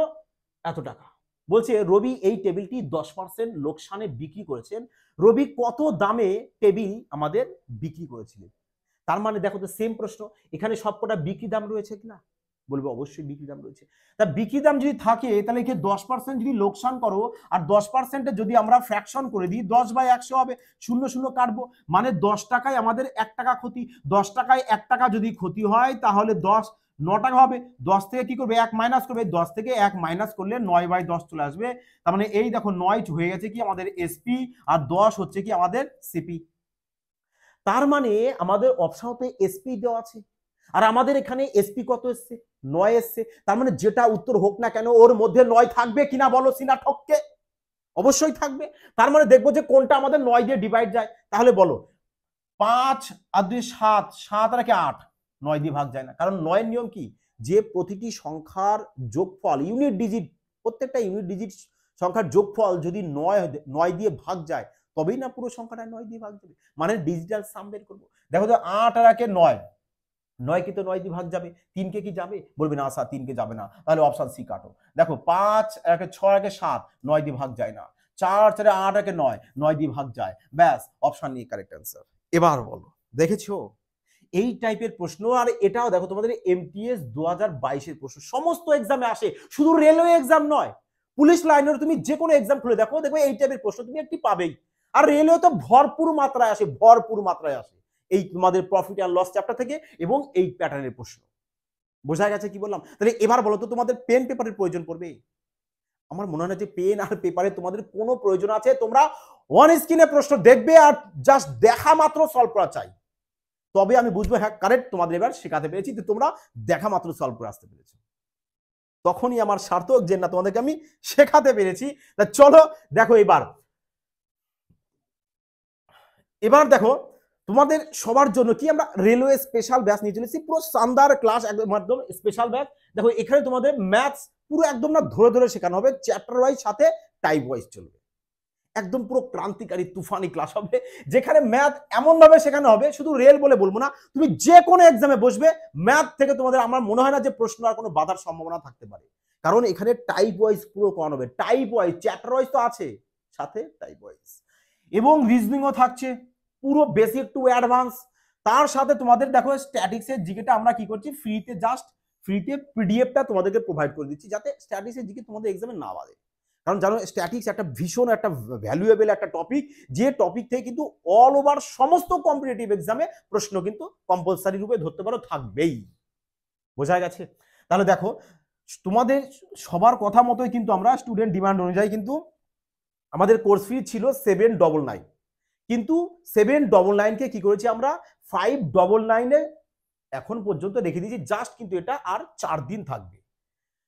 এত টাকা। বলছে রবি এই টেবিলটি 10% লোকসানে বিক্রি করেছেন। রবি কত দামে টেবিল আমাদের বিক্রি করেছিলেন? তার মানে দেখো তো সেম প্রশ্ন, এখানে সবকটা বিক্রি দাম রয়েছে কিনা? বলবে অবশ্যই বিক্রি দাম রয়েছে। তা বিক্রি দাম যদি থাকে তাহলে একে 10% যদি লোকসান করো আর 10% যদি আমরা ফ্র্যাকশন করে দিই 10/100 হবে, 0 0 কাটবো, মানে 10 টাকায় আমাদের 1 টাকা ক্ষতি। 10 টাকায় 1 টাকা যদি ক্ষতি হয় তাহলে 9 টাকা হবে। 10 থেকে কি করবে? 1 মাইনাস করবে, 10 থেকে 1 মাইনাস করলে 9/10 চলে আসবে। তার মানে এই দেখো 9 হয়ে গেছে কি আমাদের এসপি, আর 10 হচ্ছে কি আমাদের সিপি। তার মানে আমাদের অপশনতে এসপি দেওয়া আছে, আর আমাদের এখানে এসপি কত এসছে? 9 এসছে। তার মানে যেটা উত্তর হোক না কেন ওর মধ্যে 9 থাকবে কিনা বলো সিনা ঠককে? অবশ্যই থাকবে। তার মানে দেখবো যে কোনটা আমাদের 9 দিয়ে ডিভাইড যায়। তাহলে বলো 5 আর 2 7, 7 আর 8, 9 দিয়ে ভাগ যায় না। কারণ 9 এর নিয়ম কি? যে প্রতিটি সংখ্যার যোগফল ইউনিট ডিজিট, প্রত্যেকটা ইউনিট ডিজিট সংখ্যার যোগফল যদি 9 দিয়ে ভাগ যায় তবেই না পুরো সংখ্যাটা 9 দিয়ে ভাগ যাবে। মানে ডিজিটাল সাম বের করবো। দেখো তো 8 আর 1 9, 9 কে তো 9 দিয়ে ভাগ যাবে, 3 কে কি যাবে? বলবে না আশা 3 কে যাবে না, তাহলে অপশন সি কাটো। দেখো 5 একে 6 একে 7, 9 দিয়ে ভাগ যায় না। 4 4 8 একে 9, 9 দিয়ে ভাগ যায়। ব্যাস অপশন ই কারেক্ট অ্যান্সার। এবার বলো, দেখেছো এই টাইপের প্রশ্ন। আর এটাও দেখো তোমাদের এমটিএস 2022 এর প্রশ্ন, সমস্ত এক্সামে আসে, শুধু রেলওয়ে এক্সাম নয়, পুলিশ লাইনের তুমি যে কোনো এক্সাম খুলে দেখো, দেখবে এই টাইপের প্রশ্ন তুমি একটি পাবেই। আর রেলওয়ে তো ভরপুর মাত্রায় আসে, ভরপুর মাত্রায় আসে এই তোমাদের প্রফিট অ্যান্ড লস চ্যাপ্টার থেকে এবং এই প্যাটার্নের প্রশ্ন। বোঝা গেছে কি বললাম? তাহলে এবার বলো তো তোমাদের পেন পেপারের প্রয়োজন পড়বে? আমার মনে হয় না যে পেন আর পেপারে তোমাদের কোনো প্রয়োজন আছে। তোমরা অন স্ক্রিনে প্রশ্ন দেখবে আর জাস্ট দেখা মাত্র সলভ করা চাই, তবে আমি বুঝবো হ্যাঁ কারেক্ট তোমাদের এবার শেখাতে পেরেছি, যে তোমরা দেখা মাত্র সলভ করে আসতে পেরেছো, তখনই আমার সার্থক যে না তোমাদেরকে আমি শেখাতে পেরেছি। তা চলো দেখো এবার দেখো তোমাদের সবার জন্য কি আমরা রেলওয়ে স্পেশাল ব্যাচ নিয়ে চলেছি, পুরো শানদার ক্লাস একদম স্পেশাল ব্যাচ। দেখো এখানে তোমাদের ম্যাথস পুরো একদম না ধরে ধরে শেখানো হবে, চ্যাপ্টার ওয়াইজ সাথে টাইপ ওয়াইজ চলবে, একদম পুরো ক্রান্তিকারী তুফানি ক্লাস হবে, যেখানে ম্যাথ এমন ভাবে শেখানো হবে, শুধু রেল বলে বলবো না, তুমি যে কোনো এক্সামে বসবে ম্যাথ থেকে তোমাদের আমার মনে হয় না যে প্রশ্ন আর কোনো বাধার সম্ভাবনা থাকতে পারে, কারণ এখানে টাইপ ওয়াইজ পুরো করানো হবে, টাইপ ওয়াইজ, চ্যাপ্টার ওয়াইজ তো আছে সাথে টাইপ ওয়াইজ, এবং রিজনিংও থাকছে পুরো বেসিক টু অ্যাডভান্স। তার সাথে তোমাদের দেখো স্ট্যাটিক্সের জিকেটা আমরা কি করছি, ফ্রিতে পিডিএফটা তোমাদেরকে প্রোভাইড করে দিচ্ছি, যাতে স্ট্যাটিক্সের জিকে তোমাদের এক্সামে না বাদে। কারণ জানো স্ট্যাটিক্স একটা ভীষণ একটা ভ্যালুয়েবল একটা টপিক, যে টপিক থেকে কিন্তু অল ওভার সমস্ত কম্পিটিটিভ এক্সামে প্রশ্ন কিন্তু কম্পালসারি রূপে ধরতে পারো, থাকবেই। বোঝা গেছে? তাহলে দেখো তোমাদের সবার কথা মতোই কিন্তু আমরা স্টুডেন্ট ডিমান্ড অনুযায়ী কিন্তু আমাদের কোর্স ফি ছিল 799, কিন্তু 799 কে কি করেছি আমরা 599 এখন পর্যন্ত রেখে দিয়েছি, জাস্ট কিন্তু এটা আর 4 দিন থাকবে।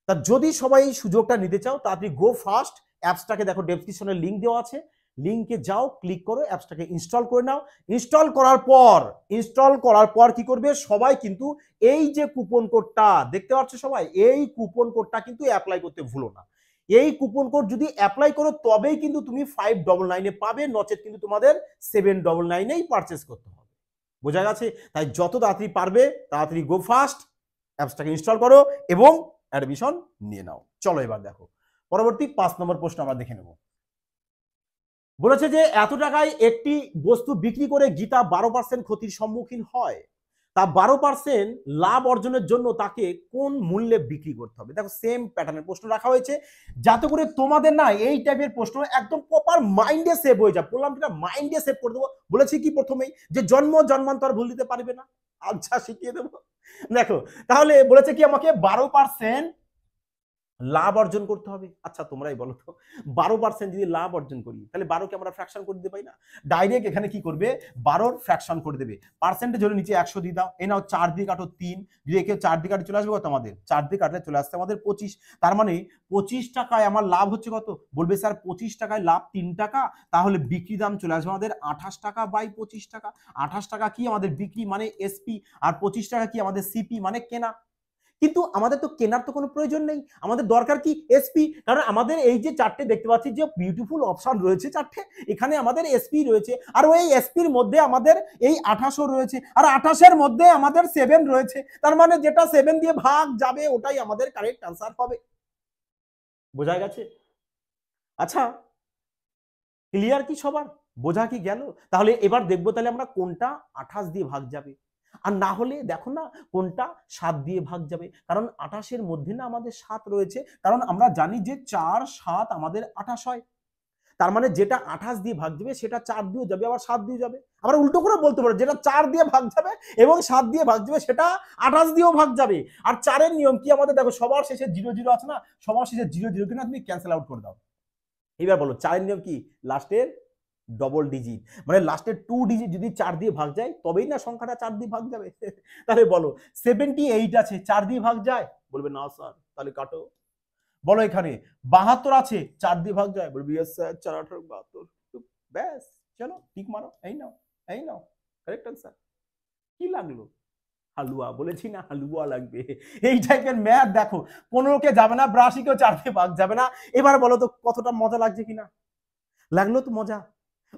তা যদি সবাই এই সুযোগটা নিতে চাও তাড়াতাড়ি গো ফাস্ট, অ্যাপসটাকে দেখো ডেসক্রিপশনে লিংক দেওয়া আছে, লিংকে যাও, ক্লিক করো, অ্যাপসটাকে ইনস্টল করে নাও। ইনস্টল করার পর কি করবে, সবাই কিন্তু এই যে কুপন কোডটা দেখতে পাচ্ছ সবাই, এই কুপন কোডটা কিন্তু অ্যাপ্লাই করতে ভুলো না। এই কুপন কোড যদি অ্যাপ্লাই করো তবেই কিন্তু তুমি 599 পাবে, নচেত কিন্তু তোমাদের 799 পারচেস করতে হবে। বোঝা গেছে? তাই যত তাড়াতাড়ি পারবে তাড়াতাড়ি গো ফাস্ট, অ্যাপসটাকে ইনস্টল করো এবং অ্যাডমিশন নিয়ে নাও। চলো এবার দেখো পরবর্তী 5 নম্বর প্রশ্ন আমরা দেখে নেব। বলেছে যে এত টাকায় একটি বস্তু বিক্রি করে গীতা 12% ক্ষতির সম্মুখীন হয়, তা 12% লাভ অর্জনের জন্য তাকে কোন মূল্যে বিক্রি করতে হবে। দেখো সেম প্যাটার্নের প্রশ্ন রাখা হয়েছে, যাতে করে তোমাদের না এই টাইপের প্রশ্ন একদম প্রপার মাইন্ডে সেভ হয়ে যায়। বললাম যেটা মাইন্ডে সেভ করে দেবো, বলেছি কি প্রথমেই যে জন্মান্তর ভুল দিতে পারবে না, আচ্ছা শিখিয়ে দেবো। দেখো তাহলে বলেছে কি আমাকে 12% লাভ অর্জন করতে হবে। আচ্ছা তোমরাই বলো তো 12% যদি লাভ অর্জন করি তাহলে 12কে আমরা ফ্র্যাকশন করে দিতে পারি না? ডাইরেক্ট এখানে কি করবে, 12 ফ্র্যাকশন করে দেবে, পার্সেন্টেজ হলে নিচে 100 দিয়ে দাও, এই নাও 4 দিয়ে কাটো 3, যদি একে 4 দিয়ে কাটে চলে আসবে কত আমাদের, 4 দিয়ে কাটলে চলে আসছে আমাদের 25। তার মানে 25 টাকায় আমার লাভ হচ্ছে কত, বলবে স্যার 25 টাকায় লাভ 3 টাকা, তাহলে বিক্রি দাম চলে আসবে আমাদের 28 টাকা বাই 25 টাকা। 28 টাকা কি আমাদের বিক্রি মানে এসপি, আর 25 টাকা কি আমাদের সিপি মানে কেনা। কিন্তু আমাদের তো কেনার তো কোনো প্রয়োজন নেই, আমাদের দরকার কি এসপি, কারণ আমাদের এই যে চারটে দেখতে পাচ্ছি যে বিউটিফুল অপশন রয়েছে চারটে, এখানে আমাদের এসপি রয়েছে, আর ওই এসপির মধ্যে আমাদের এই 28 রয়েছে, আর 28-এর মধ্যে আমাদের 7 রয়েছে, তার মানে যেটা 7 দিয়ে ভাগ যাবে ওটাই আমাদের কারেক্ট আনসার হবে। বোঝা গেছে? আচ্ছা ক্লিয়ার কি সবার, বোঝা কি গেল? তাহলে এবার দেখবো তাহলে আমরা কোনটা 28 দিয়ে ভাগ যাবে, আর না হলে দেখো না কোনটা 7 দিয়ে ভাগ যাবে, কারণ 28-এর মধ্যে না আমাদের 7 রয়েছে, কারণ আমরা জানি যে 4 7 আমাদের 28 হয়, তার মানে যেটা 28 দিয়ে ভাগ যাবে সেটা 4 দিয়েও যাবে আবার 7 দিয়ে যাবে, আবার উল্টো করে বলতে পারো যেটা 4 দিয়ে ভাগ যাবে এবং 7 দিয়ে ভাগ যাবে সেটা 28 দিয়েও ভাগ যাবে। আর 4-এর নিয়ম কি আমাদের, দেখো সবার শেষে 0 0 আছে না, সবার শেষে 0 0 কিনা তুমি ক্যান্সেল আউট করে দাও। এবার বলো 4-এর নিয়ম কি, লাস্টের ডবল ডিজিট, মানে লাস্টে 2 ডিজিট যদি 4 দিয়ে ভাগ যায় তবেই না সংখ্যাটা 4 দিয়ে ভাগ যাবে। তাহলে বলো 78 আছে 4 দিয়ে ভাগ যায়? বলবে না স্যার। তাহলে কাটো। বলো এখানে 72 আছে 4 দিয়ে ভাগ যায়? বলবে ইয়েস স্যার 4 18 72। ব্যাস, চলো টিক মারো। এই নাও কারেক্ট আনসার। কি লাগলো? হালুয়া, বলেছি না হালুয়া লাগবে। এই টাইপের ম্যাথ দেখো, 15 কে যাবে না, 82 কেও 4 দিয়ে ভাগ যাবে না। এবার বলো তো কতটা মজা লাগছে কিনা? লাগলো তো মজা?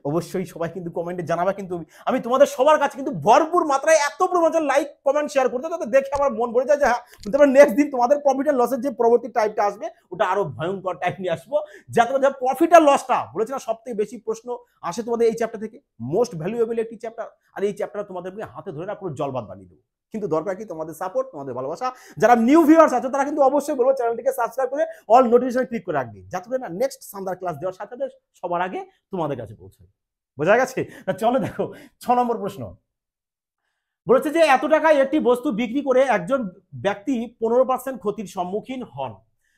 অবশ্যই সবাই কিন্তু কমেন্টে জানাবে, কিন্তু আমি তোমাদের সবার কাছে কিন্তু ভরপুর মাত্রায় এত প্রয়োজন লাইক কমেন্ট শেয়ার করতে, তাতে দেখে আমার মন ভরে যায় যে হ্যাঁ, তারপর নেক্সট দিন তোমাদের প্রফিট এন্ড লসের যে পরবর্তী টাইপটা আসবে ওটা আরো ভয়ঙ্কর টাইপ নিয়ে আসবো, যাতে তোমাদের প্রফিট আর লসটা, বলেছি না সবথেকে বেশি প্রশ্ন আসে তোমাদের এই চ্যাপ্টার থেকে, মোস্ট ভ্যালুয়েবল একটি চ্যাপ্টার। আর এই চ্যাপ্টার তোমাদেরকে হাতে ধরে না পুরো জলবাদ বানিয়ে দেবো। কিন্তু দরকার কি তোমাদের সাপোর্ট, তোমাদের ভালোবাসা। যারা নিউ ভিউয়ার্স আছে তারা কিন্তু অবশ্যই বলবো চ্যানেলটিকে সাবস্ক্রাইব করে অল নোটিফিকেশন ক্লিক করে রাখবে, যাতে করে না নেক্সট সান্দার ক্লাস দেওয়ার সাথে সাথে সবার আগে তোমাদের কাছে পৌঁছায়। বোঝা গেছে? চলো দেখো 6 নম্বর প্রশ্ন। বলেছে যে এত টাকায় একটি বস্তু বিক্রি করে একজন ব্যক্তি 15% ক্ষতির সম্মুখীন হন,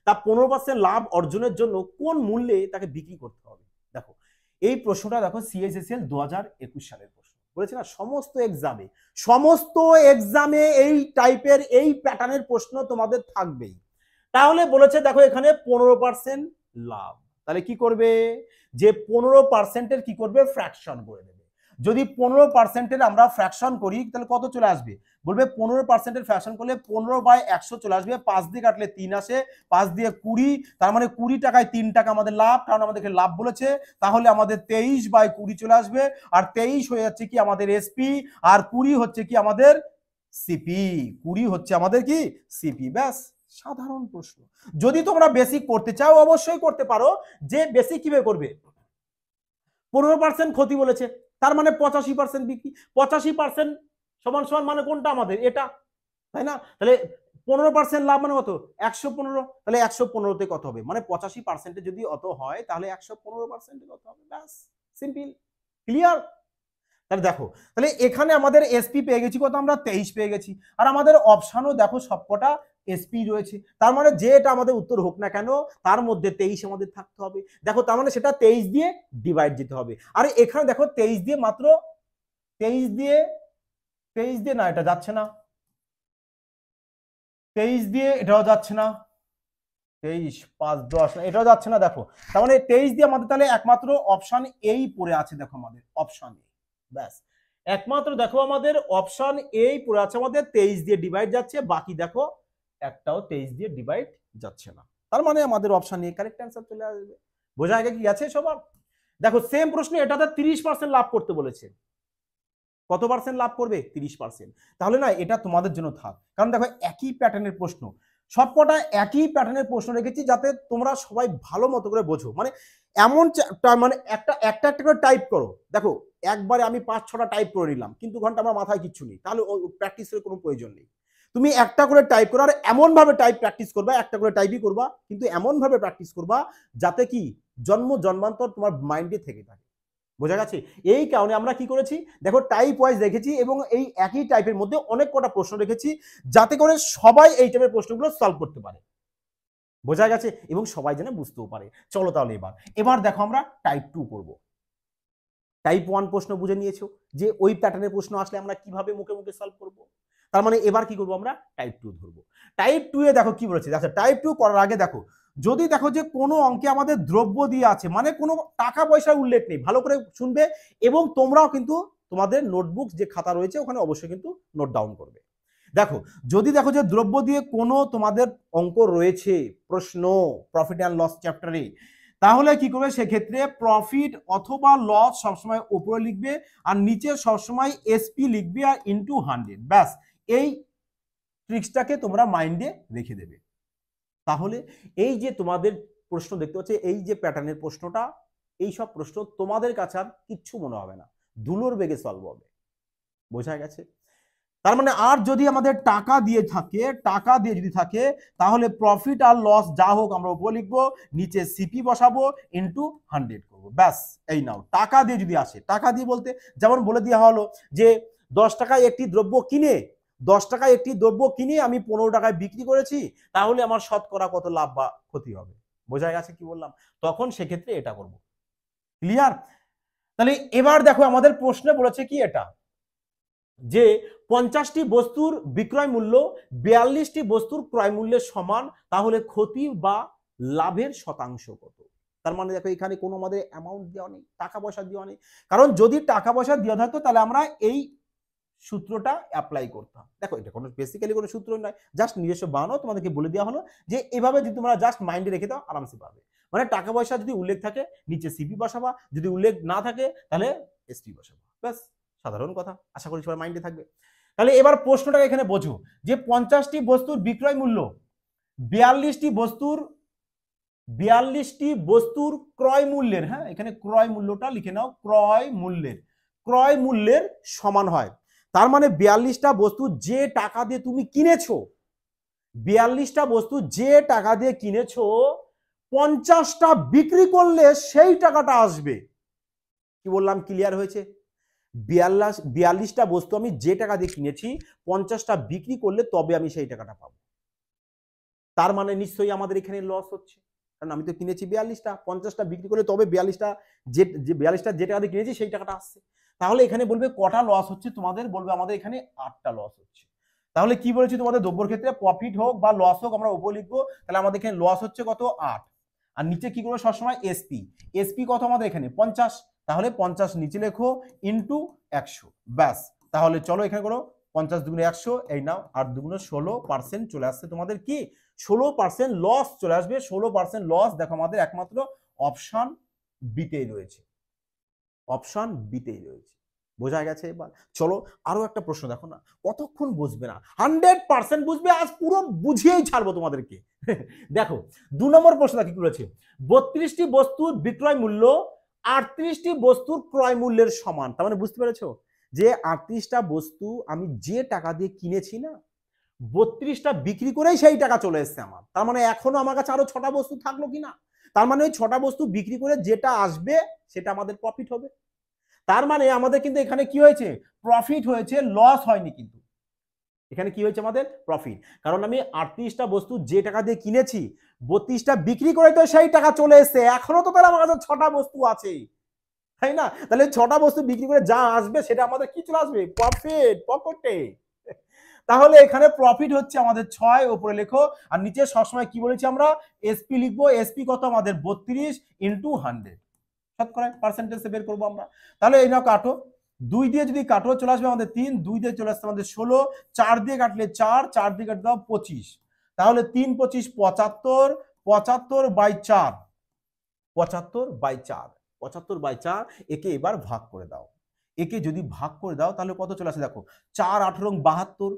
তা 15% লাভ অর্জনের জন্য কোন মূল্যে তাকে বিক্রি করতে হবে? দেখো এই প্রশ্নটা দেখো সিএসএসএল 2021 সালের প্রশ্ন। বলেছে না সমস্ত এক্সামে এই টাইপের এই প্যাটার্নের প্রশ্ন তোমাদের থাকবেই। তাহলে বলেছে দেখো এখানে 15% লাভ, তাহলে কি করবে? যে 15%-এর কি করবে? ফ্র্যাকশন করে দেবে। যদি 15%-এর আমরা ফ্র্যাকশন করি তাহলে কত চলে আসবে? বলবে 15%-এর ফ্র্যাকশন করলে 15/100 চলে আসবে, 5 দিয়ে কাটলে 3 আসে, 5 দিয়ে 20, তার মানে 20 টাকায় 3 টাকা আমাদের লাভ, কারণ আমাদেরকে লাভ বলেছে। তাহলে আমাদের 23/20 চলে আসবে, আর 23 হয়ে যাচ্ছে কি আমাদের এসপি, আর 20 হচ্ছে কি আমাদের সিপি। 20 হচ্ছে আমাদের কি সিপি। ব্যাস, সাধারণ প্রশ্ন। যদি তোমরা বেসিক করতে চাও অবশ্যই করতে পারো। যে বেসিক কিভাবে করবে? 15% ক্ষতি বলেছে, তার মানে 85% বিক্রি। 85% সমান সমান মানে কোনটা আমাদের? এটা, তাই না? তাহলে 15% লাভ মানে কত? 115। তাহলে 115-তে কত হবে? মানে 85%-এ যদি অত হয় তাহলে 115%-এ কত হবে? ব্যাস, সিম্পল, ক্লিয়ার। তাহলে দেখো, তাহলে এখানে আমাদের এসপি পেয়ে গেছি কত? আমরা 23 পেয়ে গেছি। আর আমাদের অপশনও দেখো সবকটা এসপি রয়েছে, তার মানে যে এটা আমাদের উত্তর হোক না কেন তার মধ্যে 23 আমাদের থাকতে হবে। দেখো তার মানে সেটা 23 দিয়ে ডিভাইড যেতে হবে। আর এখানে দেখো 23 দিয়ে মাত্র 23 দিয়ে না, এটা যাচ্ছে না। 23 দিয়ে এটাও যাচ্ছে না। 23 5 10 এটাও যাচ্ছে না। দেখো তার মানে 23 দিয়ে আমাদের তাহলে একমাত্র অপশন এই পড়ে আছে। দেখো আমাদের অপশন এ, ব্যাস একমাত্র দেখো আমাদের অপশন এই পড়ে আছে, আমাদের 23 দিয়ে ডিভাইড যাচ্ছে, বাকি দেখো একটাও 23 দিয়ে ডিভাইড যাচ্ছে না। তার মানে আমাদের অপশন এ কারেক্ট অ্যান্সার চলে আসবে। বোঝা গেছে কি আছে সবার? দেখো সেম প্রশ্ন, এটাতে 30% লাভ করতে বলেছে। কত পার্সেন্ট লাভ করবে? 30%। তাহলে না এটা তোমাদের জন্য থাক, কারণ দেখো একই প্যাটার্নের প্রশ্ন, সবকটা একই প্যাটার্নের প্রশ্ন রেখেছি যাতে তোমরা সবাই ভালো মতো করে বোঝো। মানে এমন মানে একটা একটা করে টাইপ করো। দেখো একবারে আমি 5-6টা টাইপ করে নিলাম, কিন্তু ঘন্টা আমার মাথায় কিচ্ছু নেই, তাহলে প্র্যাকটিসের কোনো প্রয়োজন নেই। তুমি একটা করে টাইপ করো, আর এমন ভাবে টাইপ প্র্যাকটিস করবা, একটা করে টাইপই করবা, কিন্তু এমন ভাবে প্র্যাকটিস করবা যাতে কি জন্মান্তর তোমার মাইন্ডে থেকে থাকে। বোঝা গেছে? এই কারণে আমরা কি করেছি দেখো টাইপ ওয়াইজ রেখেছি, এবং এই একই টাইপের মধ্যে অনেক কটা প্রশ্ন রেখেছি যাতে করে সবাই এই টাইপের প্রশ্নগুলো সলভ করতে পারে। বোঝা গেছে? এবং সবাই যেন বুঝতেও পারে। চলো তাহলে এবার দেখো আমরা টাইপ 2 করব। টাইপ 1 প্রশ্ন বুঝে নিয়েছো যে ওই প্যাটার্নের প্রশ্ন আসলে আমরা কিভাবে মুখে মুখে সলভ করব। তার মানে এবার কি করব? আমরা টাইপ 2 ধরবো। টাইপ 2 এ দেখো কি বলেছে। আচ্ছা টাইপ 2 করার আগে দেখো, যদি দেখো যে কোনো অঙ্কে আমাদের দ্রব্য দিয়ে আছে, মানে কোনো টাকা পয়সার উল্লেখ নেই, ভালো করে শুনবে, এবং তোমরাও কিন্তু তোমাদের নোটবুক যে খাতা রয়েছে ওখানে অবশ্যই কিন্তু নোট ডাউন করবে। দেখো যদি দেখো যে দ্রব্য দিয়ে কোনো তোমাদের অঙ্ক রয়েছে প্রশ্ন প্রফিট অ্যান্ড লস চ্যাপ্টারে, তাহলে কি করবে? সেক্ষেত্রে প্রফিট অথবা লস সবসময় উপরে লিখবে, আর নিচে সবসময় এসপি লিখবে আর ইনটু 100। ব্যাস, এই ট্রিক্সটাকে তোমরা মাইন্ডে রেখে দেবে। তাহলে এই যে তোমাদের প্রশ্ন দেখতে পাচ্ছ, এই যে প্যাটার্নের প্রশ্নটা, এই সব প্রশ্ন তোমাদের কাছে আর কিচ্ছু মনে হবে না, ধুলোর বেগে সলভ হবে। বোঝা গেছে? তার মানে আর যদি আমাদের টাকা দিয়ে যদি থাকে তাহলে প্রফিট আর লস যা হোক আমরা উপরে লিখবো, নিচে সিপি বসাবো, ইনটু 100 করবো। ব্যাস, এই নাও টাকা দিয়ে যদি আসে, টাকা দিয়ে বলতে যেমন বলে দেওয়া হলো যে 10 টাকায় একটি দ্রব্য কিনে 10 টাকায় একটি দ্রব্য কিনে আমি 15 টাকায় বিক্রি করেছি, তাহলে আমার শতকরা কত লাভ বা ক্ষতি হবে। বোঝা গেছে কি বললাম? তখন সেক্ষেত্রে এটা করব। ক্লিয়ার? তাহলে এবার দেখো আমাদের প্রশ্নে বলেছে কি এটা, যে 50টি বস্তুর বিক্রয় মূল্য 42টি বস্তুর ক্রয় মূল্যের সমান, তাহলে ক্ষতি বা লাভের শতাংশ কত? তার মানে দেখো এখানে কোনো আমাদের অ্যামাউন্ট দেওয়া নেই, টাকা পয়সা দেওয়া নেই। কারণ যদি টাকা পয়সা দেওয়া থাকতো তাহলে আমরা এই সূত্রটা অ্যাপ্লাই করতাম। দেখো এটা কোনো বেসিক্যালি কোনো সূত্র নয়, জাস্ট নিজস্ব বানানো, তোমাদেরকে বলে দেওয়া হলো যে এভাবে যদি তোমরা জাস্ট মাইন্ডে রেখে দাও আরামসে পাবে। মানে টাকা পয়সা যদি উল্লেখ থাকে নিচে সিপি বসাবা, যদি উল্লেখ না থাকে তাহলে এসপি বসাবা, ব্যাস সাধারণ কথা, আশা করি সবার মাইন্ডে থাকবে। তাহলে এবার প্রশ্নটা এখানে বোঝো যে 50টি বস্তুর বিক্রয় মূল্য 42টি বস্তুর ক্রয় মূল্যের, হ্যাঁ এখানে ক্রয় মূল্যটা লিখে নাও, ক্রয় মূল্যের সমান হয়। তার মানে 42টা বস্তু যে টাকা দিয়ে তুমি কিনেছো, 42টা বস্তু যে টাকা দিয়ে কিনেছো, 50টা বিক্রি করলে সেই টাকাটা আসবে। কি বললাম, ক্লিয়ার হয়েছে? 42টা বস্তু আমি যে টাকা দিয়ে কিনেছি, 50টা বিক্রি করলে তবে আমি সেই টাকাটা পাবো। তার মানে নিশ্চয়ই আমাদের এখানে লস হচ্ছে, কারণ আমি তো কিনেছি 42টা, 50টা বিক্রি করলে তবে 42টা যে 42টা যে টাকা দিয়ে কিনেছি সেই টাকাটা আসছে। তাহলে এখানে বলবে কটা লস হচ্ছে তোমাদের, বলবে আমাদের এখানে 8টা লস হচ্ছে। তাহলে কি বলেছি তোমাদের দ্রব্যর ক্ষেত্রে, প্রফিট হোক বা লস হোক আমরা উপর লিখবো। তাহলে আমাদের এখানে লস হচ্ছে কত, 8। আর নিচে কি করবো সবসময়, এসপি কত আমাদের এখানে 50, তাহলে 50 নিচে লেখো ইন্টু 100, ব্যাস। তাহলে চলো এখানে করো 50 দুগুণে 100, এই নাও, আর দুগুণে 16% চলে আসছে তোমাদের কি 16% লস চলে আসবে। 16% লস দেখো আমাদের একমাত্র অপশন বিতেই রয়েছে, বোঝা গেছে? এবার চলো আরো একটা প্রশ্ন দেখো না, কতক্ষণ বুঝবে না, 100% বুঝবে, আজ পুরো বুঝিয়েই ছাড়বো তোমাদেরকে। দেখো 2 নম্বর প্রশ্নটা কি করেছে, 32টি বস্তুর বিক্রয় মূল্য 38টি বস্তুর ক্রয় মূল্যের সমান। তার মানে বুঝতে পেরেছো যে 38টা বস্তু আমি যে টাকা দিয়ে কিনেছি না, 32টা বিক্রি করেই সেই টাকা চলে এসছে আমার। তার মানে এখনো আমার কাছে আরো 6টা বস্তু থাকলো কিনা, তার মানে ওই 6টা বস্তু বিক্রি করে যেটা আসবে সেটা আমাদের প্রফিট হবে। তার মানে আমাদের কিন্তু এখানে কি হয়েছে, প্রফিট হয়েছে, লস হয়নি। কিন্তু এখানে কি হয়েছে আমাদের প্রফিট, কারণ আমি 38টা বস্তু যে টাকা দিয়ে কিনেছি, 32টা বিক্রি করে তো সেই টাকা চলে এসছে, এখনো তো তাহলে আমার কাছে 6টা বস্তু আছে, তাই না? তাহলে 6টা বস্তু বিক্রি করে যা আসবে সেটা আমাদের কি চলে আসবে, প্রফিট, পকেটে। তাহলে এখানে প্রফিট হচ্ছে আমাদের 6, উপরে লেখো। আর নিচে সবসময় কি বলেছি আমরা, এসপি লিখবো। এসপি কত আমাদের 32 ইন্টু 100, শতকরা পার্সেন্টেজে বের করবো আমরা। তাহলে এই নাও কাটো, 2 দিয়ে যদি কাটো চলে আসবে আমাদের 3, 2 দিয়ে চলে আসছে আমাদের 16, 4 দিয়ে কাটলে 4, 4 দিয়ে কাটতে দাও 25, তাহলে 3 25 75, 75/4, 75/4, একে এবার ভাগ করে দাও। একে যদি ভাগ করে দাও তাহলে কত চলে আসে দেখো, 4 18 72,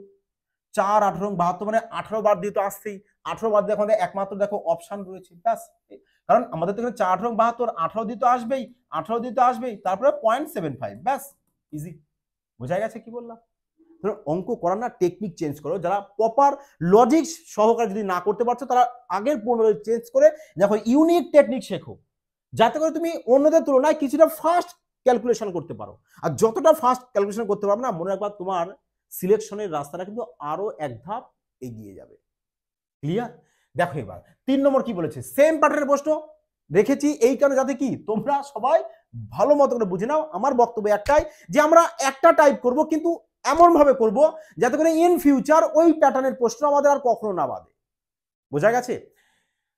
4 18 72 মানে 18 বার দিয়ে তো আসছেই, 18 বার দিয়ে আমাদের একমাত্র দেখো অপশন রয়েছে, ব্যাস। কারণ আমাদের তো এখানে 4 18 72, 18 দিয়ে তো আসবেই, 18 দিয়ে তো আসবেই, তারপরে 0.75, ব্যাস, ইজি। বোঝা গেছে কি বললাম? অঙ্ক করার না টেকনিক চেঞ্জ করো, যারা প্রপার লজিক সহকারে যদি না করতে পারছো তারা আগের 15 চেঞ্জ করে দেখো ইউনিক টেকনিক শেখো, যাতে করে তুমি অন্যদের তুলনায় কিছুটা ফাস্ট ক্যালকুলেশন করতে পারো। আর যতটা ফাস্ট ক্যালকুলেশন করতে পারবে না, মনে রাখবা তোমার সিলেকশনের রাস্তাটা কিন্তু আরো এক ধাপ এগিয়ে যাবে। ক্লিয়ার? দেখো এবার 3 নম্বর কি বলেছে, সেম প্যাটার্নের প্রশ্ন রেখেছি এই কারণে যাতে কি তোমরা সবাই ভালো মতো করে বুঝে নাও। আমার বক্তব্য একটাই যে আমরা একটা টাইপ করব, কিন্তু এমন ভাবে করব যাতে করে ইন ফিউচার ওই প্যাটার্নের প্রশ্ন আমাদের আর কখনো না বাদে। বোঝা গেছে?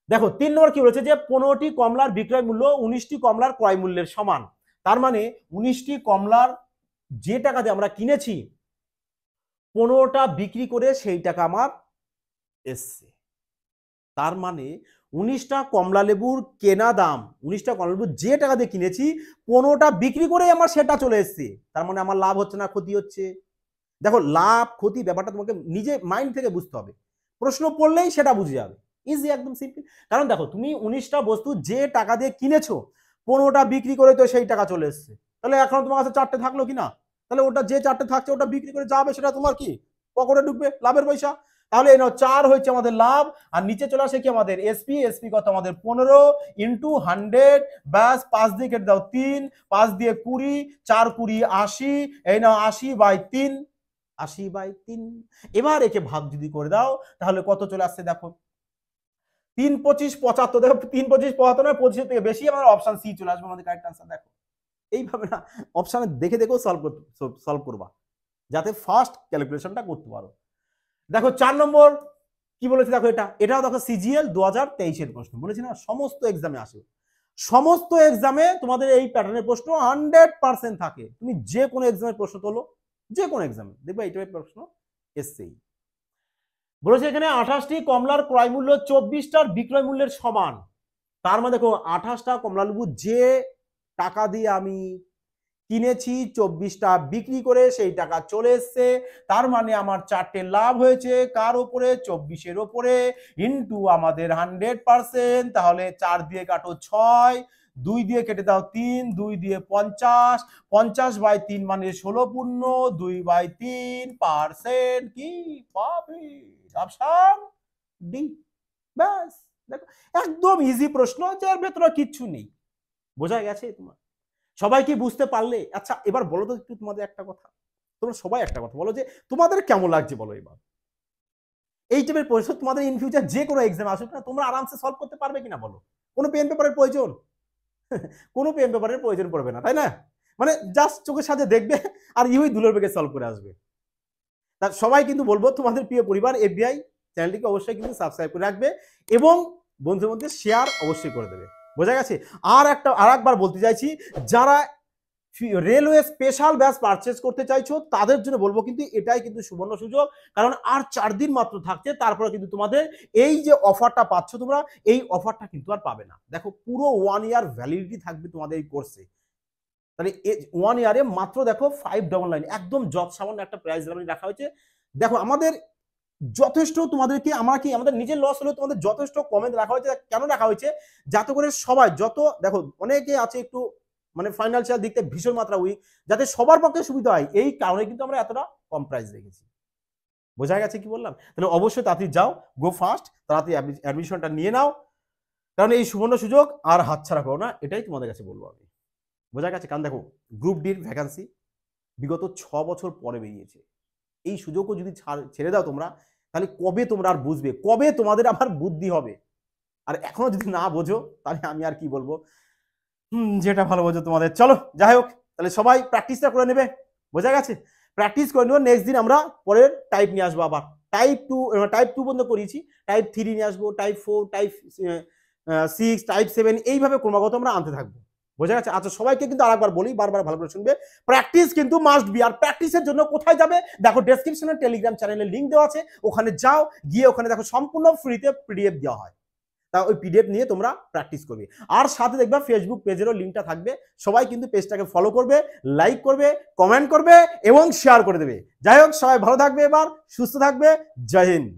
দেখো 3 নম্বর কি বলেছে, যে 15টি কমলার বিক্রয় মূল্য 19টি কমলার ক্রয় মূল্যের সমান। তার মানে 19টি কমলার যে টাকা দিয়ে আমরা কিনেছি, 15টা বিক্রি করে সেই টাকা আমার এসছে। তার মানে 19টা কমলা লেবুর কেনা দাম, 19টা কমলা লেবু যে টাকা দিয়ে কিনেছি, 15টা বিক্রি করে আমার সেটা চলে এসছে। তার মানে আমার লাভ হচ্ছে না ক্ষতি হচ্ছে? দেখো লাভ ক্ষতি ব্যাপারটা তোমাকে নিজে মাইন্ড থেকে বুঝতে হবে, প্রশ্ন পড়লেই সেটা বুঝে যাবে, ইজি, একদম সিম্পল। কারণ দেখো তুমি 19টা বস্তু যে টাকা দিয়ে কিনেছো, 15টা বিক্রি করে তো সেই টাকা চলে এসছে, তাহলে এখন তোমার কাছে 4টে থাকলো কিনা? তাহলে ওটা যে 4টে থাকছে ওটা বিক্রি করে যাবে, সেটা তোমার কি পকেটে ঢুকবে, লাভের পয়সা। তাহলে এই নাও 4 হচ্ছে আমাদের লাভ, আর নিচে চলে আসে কি আমাদের এসপি কত আমাদের 15 ইন্টু 100, ব্যাস 5 দিয়ে কেটে দাও 3, 5 দিয়ে 20, 4 20 80, এই নাও 80/3, 80/3। এবার একে ভাগ যদি করে দাও তাহলে কত চলে আসছে দেখো, 3 25 75, দেখো 3 25 75 নয়, 25 থেকে বেশি, আমার অপশন সি চলে আসবে আমাদের কারেক্ট আনসার। দেখো এইভাবে না অপশানে দেখে দেখেও সলভ করবা, যাতে ফার্স্ট ক্যালকুলেশনটা করতে পারো। দেখো 4 নম্বর কি বলেছে, দেখো এটাও দেখো সিজিএল 2023-এর প্রশ্ন বলেছি না, সমস্ত এক্সামে আসে, সমস্ত এক্সামে তোমাদের এই প্যাটার্নের প্রশ্ন 100% থাকে। তুমি যে কোনো এক্সামের প্রশ্ন তোলো, যে কোনো এক্সামে দেখবে এই টাইপের প্রশ্ন এসছেই। বলেছে এখানে 28টি কমলার ক্রয় মূল্য 24টার বিক্রয় মূল্যের সমান। তার মানে দেখো 28টা কমলা লেবু যে টাকা দিয়ে আমি কিনেছি, 24টা বিক্রি করে সেই টাকা চলে এসছে, তার মানে আমার 4টে লাভ হয়েছে কার উপরে, 24-এর উপরে, ইন্টু আমাদের 100%, তাহলে 4 দিয়ে কাটো 6, 2 দিয়ে কেটে দাও 3, 2 দিয়ে 50, 50/3 মানে 16/2/3% কি প্রফিট, অপশন ডি। ব্যাস দেখো একদম ইজি প্রশ্ন, যার ভেতরে কিচ্ছু নেই। বোঝা গেছে তোমার? সবাই কি বুঝতে পারলে? আচ্ছা এবার বলো তো একটু তোমাদের একটা কথা, তোমরা সবাই একটা কথা বলো যে তোমাদের কেমন লাগছে বলো এবার এই টাইপের প্রশ্ন তোমাদের ইন ফিউচার যে কোনো এক্সাম আসুক না, তোমরা আরামসে সলভ করতে পারবে কিনা বলো? কোনো পেন পেপারের প্রয়োজন কোনো পেন পেপারের প্রয়োজন পড়বে না, তাই না? মানে জাস্ট চোখের সাথে দেখবে আর ইউই দুলোর বেগে সলভ করে আসবে। তা সবাই কিন্তু বলবো তোমাদের প্রিয় পরিবার এফবিআই চ্যানেলটিকে অবশ্যই কিন্তু সাবস্ক্রাইব করে রাখবে এবং বন্ধুদের মধ্যে শেয়ার অবশ্যই করে দেবে। বোঝা গেছে? আর একবার বলতে চাইছি, যারা রেলওয়ে স্পেশাল ব্যাচ পারচেজ করতে চাইছো তাদের জন্য বলবো কিন্তু এটাই কিন্তু সুবর্ণ সুযোগ, কারণ আর 4 দিন মাত্র থাকছে, তারপরে কিন্তু তোমাদের এই যে অফারটা পাচ্ছ তোমরা, এই অফারটা কিন্তু আর পাবে না। দেখো পুরো 1 ইয়ার ভ্যালিডিটি থাকবে তোমাদের এই কোর্সে, তাহলে 1 ইয়ারে মাত্র দেখো 599 একদম যত সামান্য একটা প্রাইস রাখা হয়েছে। দেখো আমাদের যথেষ্ট তোমাদেরকে আমাদের নিজের লস হলেও তোমাদের যথেষ্ট কমেন্ট রাখা হয়েছে। কেন রাখা হয়েছে? যাতে করে সবাই দেখো অনেকে আছে একটু মানে ফাইনান্সিয়াল দিক থেকে ভীষণ মাত্রা উইক, যাতে সবার পক্ষে সুবিধা হয়, এই কারণে কিন্তু আমরা এতটা কম প্রাইস রেখেছি। বোঝা গেছে কি বললাম? তাহলে অবশ্যই তাড়াতাড়ি যাও, গো ফাস্ট, তাড়াতাড়ি অ্যাডমিশনটা নিয়ে নাও, কারণ এই সুবর্ণ সুযোগ আর হাতছাড়া করো না, এটাই তোমাদের কাছে বলবো আমি। বোঝা গেছে? কারণ দেখো গ্রুপ ডির ভ্যাকান্সি বিগত 6 বছর পরে বেরিয়েছে, এই সুযোগও যদি ছেড়ে দাও তোমরা, তাহলে কবে তোমরা আর বুঝবে, কবে তোমাদের আবার বুদ্ধি হবে? আর এখনো যদি না বোঝো তাহলে আমি আর কি বলবো, যেটা ভালো বোঝো তোমাদের। চলো যাই হোক, তাহলে সবাই প্র্যাকটিসটা করে নেবে। বোঝা গেছে? প্র্যাকটিস করে নেবো, নেক্সট দিন আমরা পরের টাইপ নিয়ে আসবো, আবার টাইপ 2 পর্যন্ত করিয়েছি, টাইপ 3 নিয়ে আসবো, টাইপ 4, টাইপ 6, টাইপ 7, এইভাবে ক্রমাগত আমরা আনতে থাকবো। বোঝা গেছে? আচ্ছা সবাইকে কিন্তু আরেকবার বলি, বারবার ভালো করে শুনবে, প্র্যাকটিস কিন্তু মাস্ট বি। আর প্র্যাকটিসের জন্য কোথায় যাবে? দেখো ডেসক্রিপশনে টেলিগ্রাম চ্যানেলের লিঙ্ক দেওয়া আছে, ওখানে যাও, গিয়ে ওখানে দেখো সম্পূর্ণ ফ্রিতে পিডিএফ দেওয়া হয়, তা ওই পিডিএফ নিয়ে তোমরা প্র্যাকটিস করবে। আর সাথে দেখবে ফেসবুক পেজেরও লিঙ্কটা থাকবে, সবাই কিন্তু পেজটাকে ফলো করবে, লাইক করবে, কমেন্ট করবে এবং শেয়ার করে দেবে। যাই হোক সবাই ভালো থাকবে, এবার সুস্থ থাকবে। জয় হিন্দ।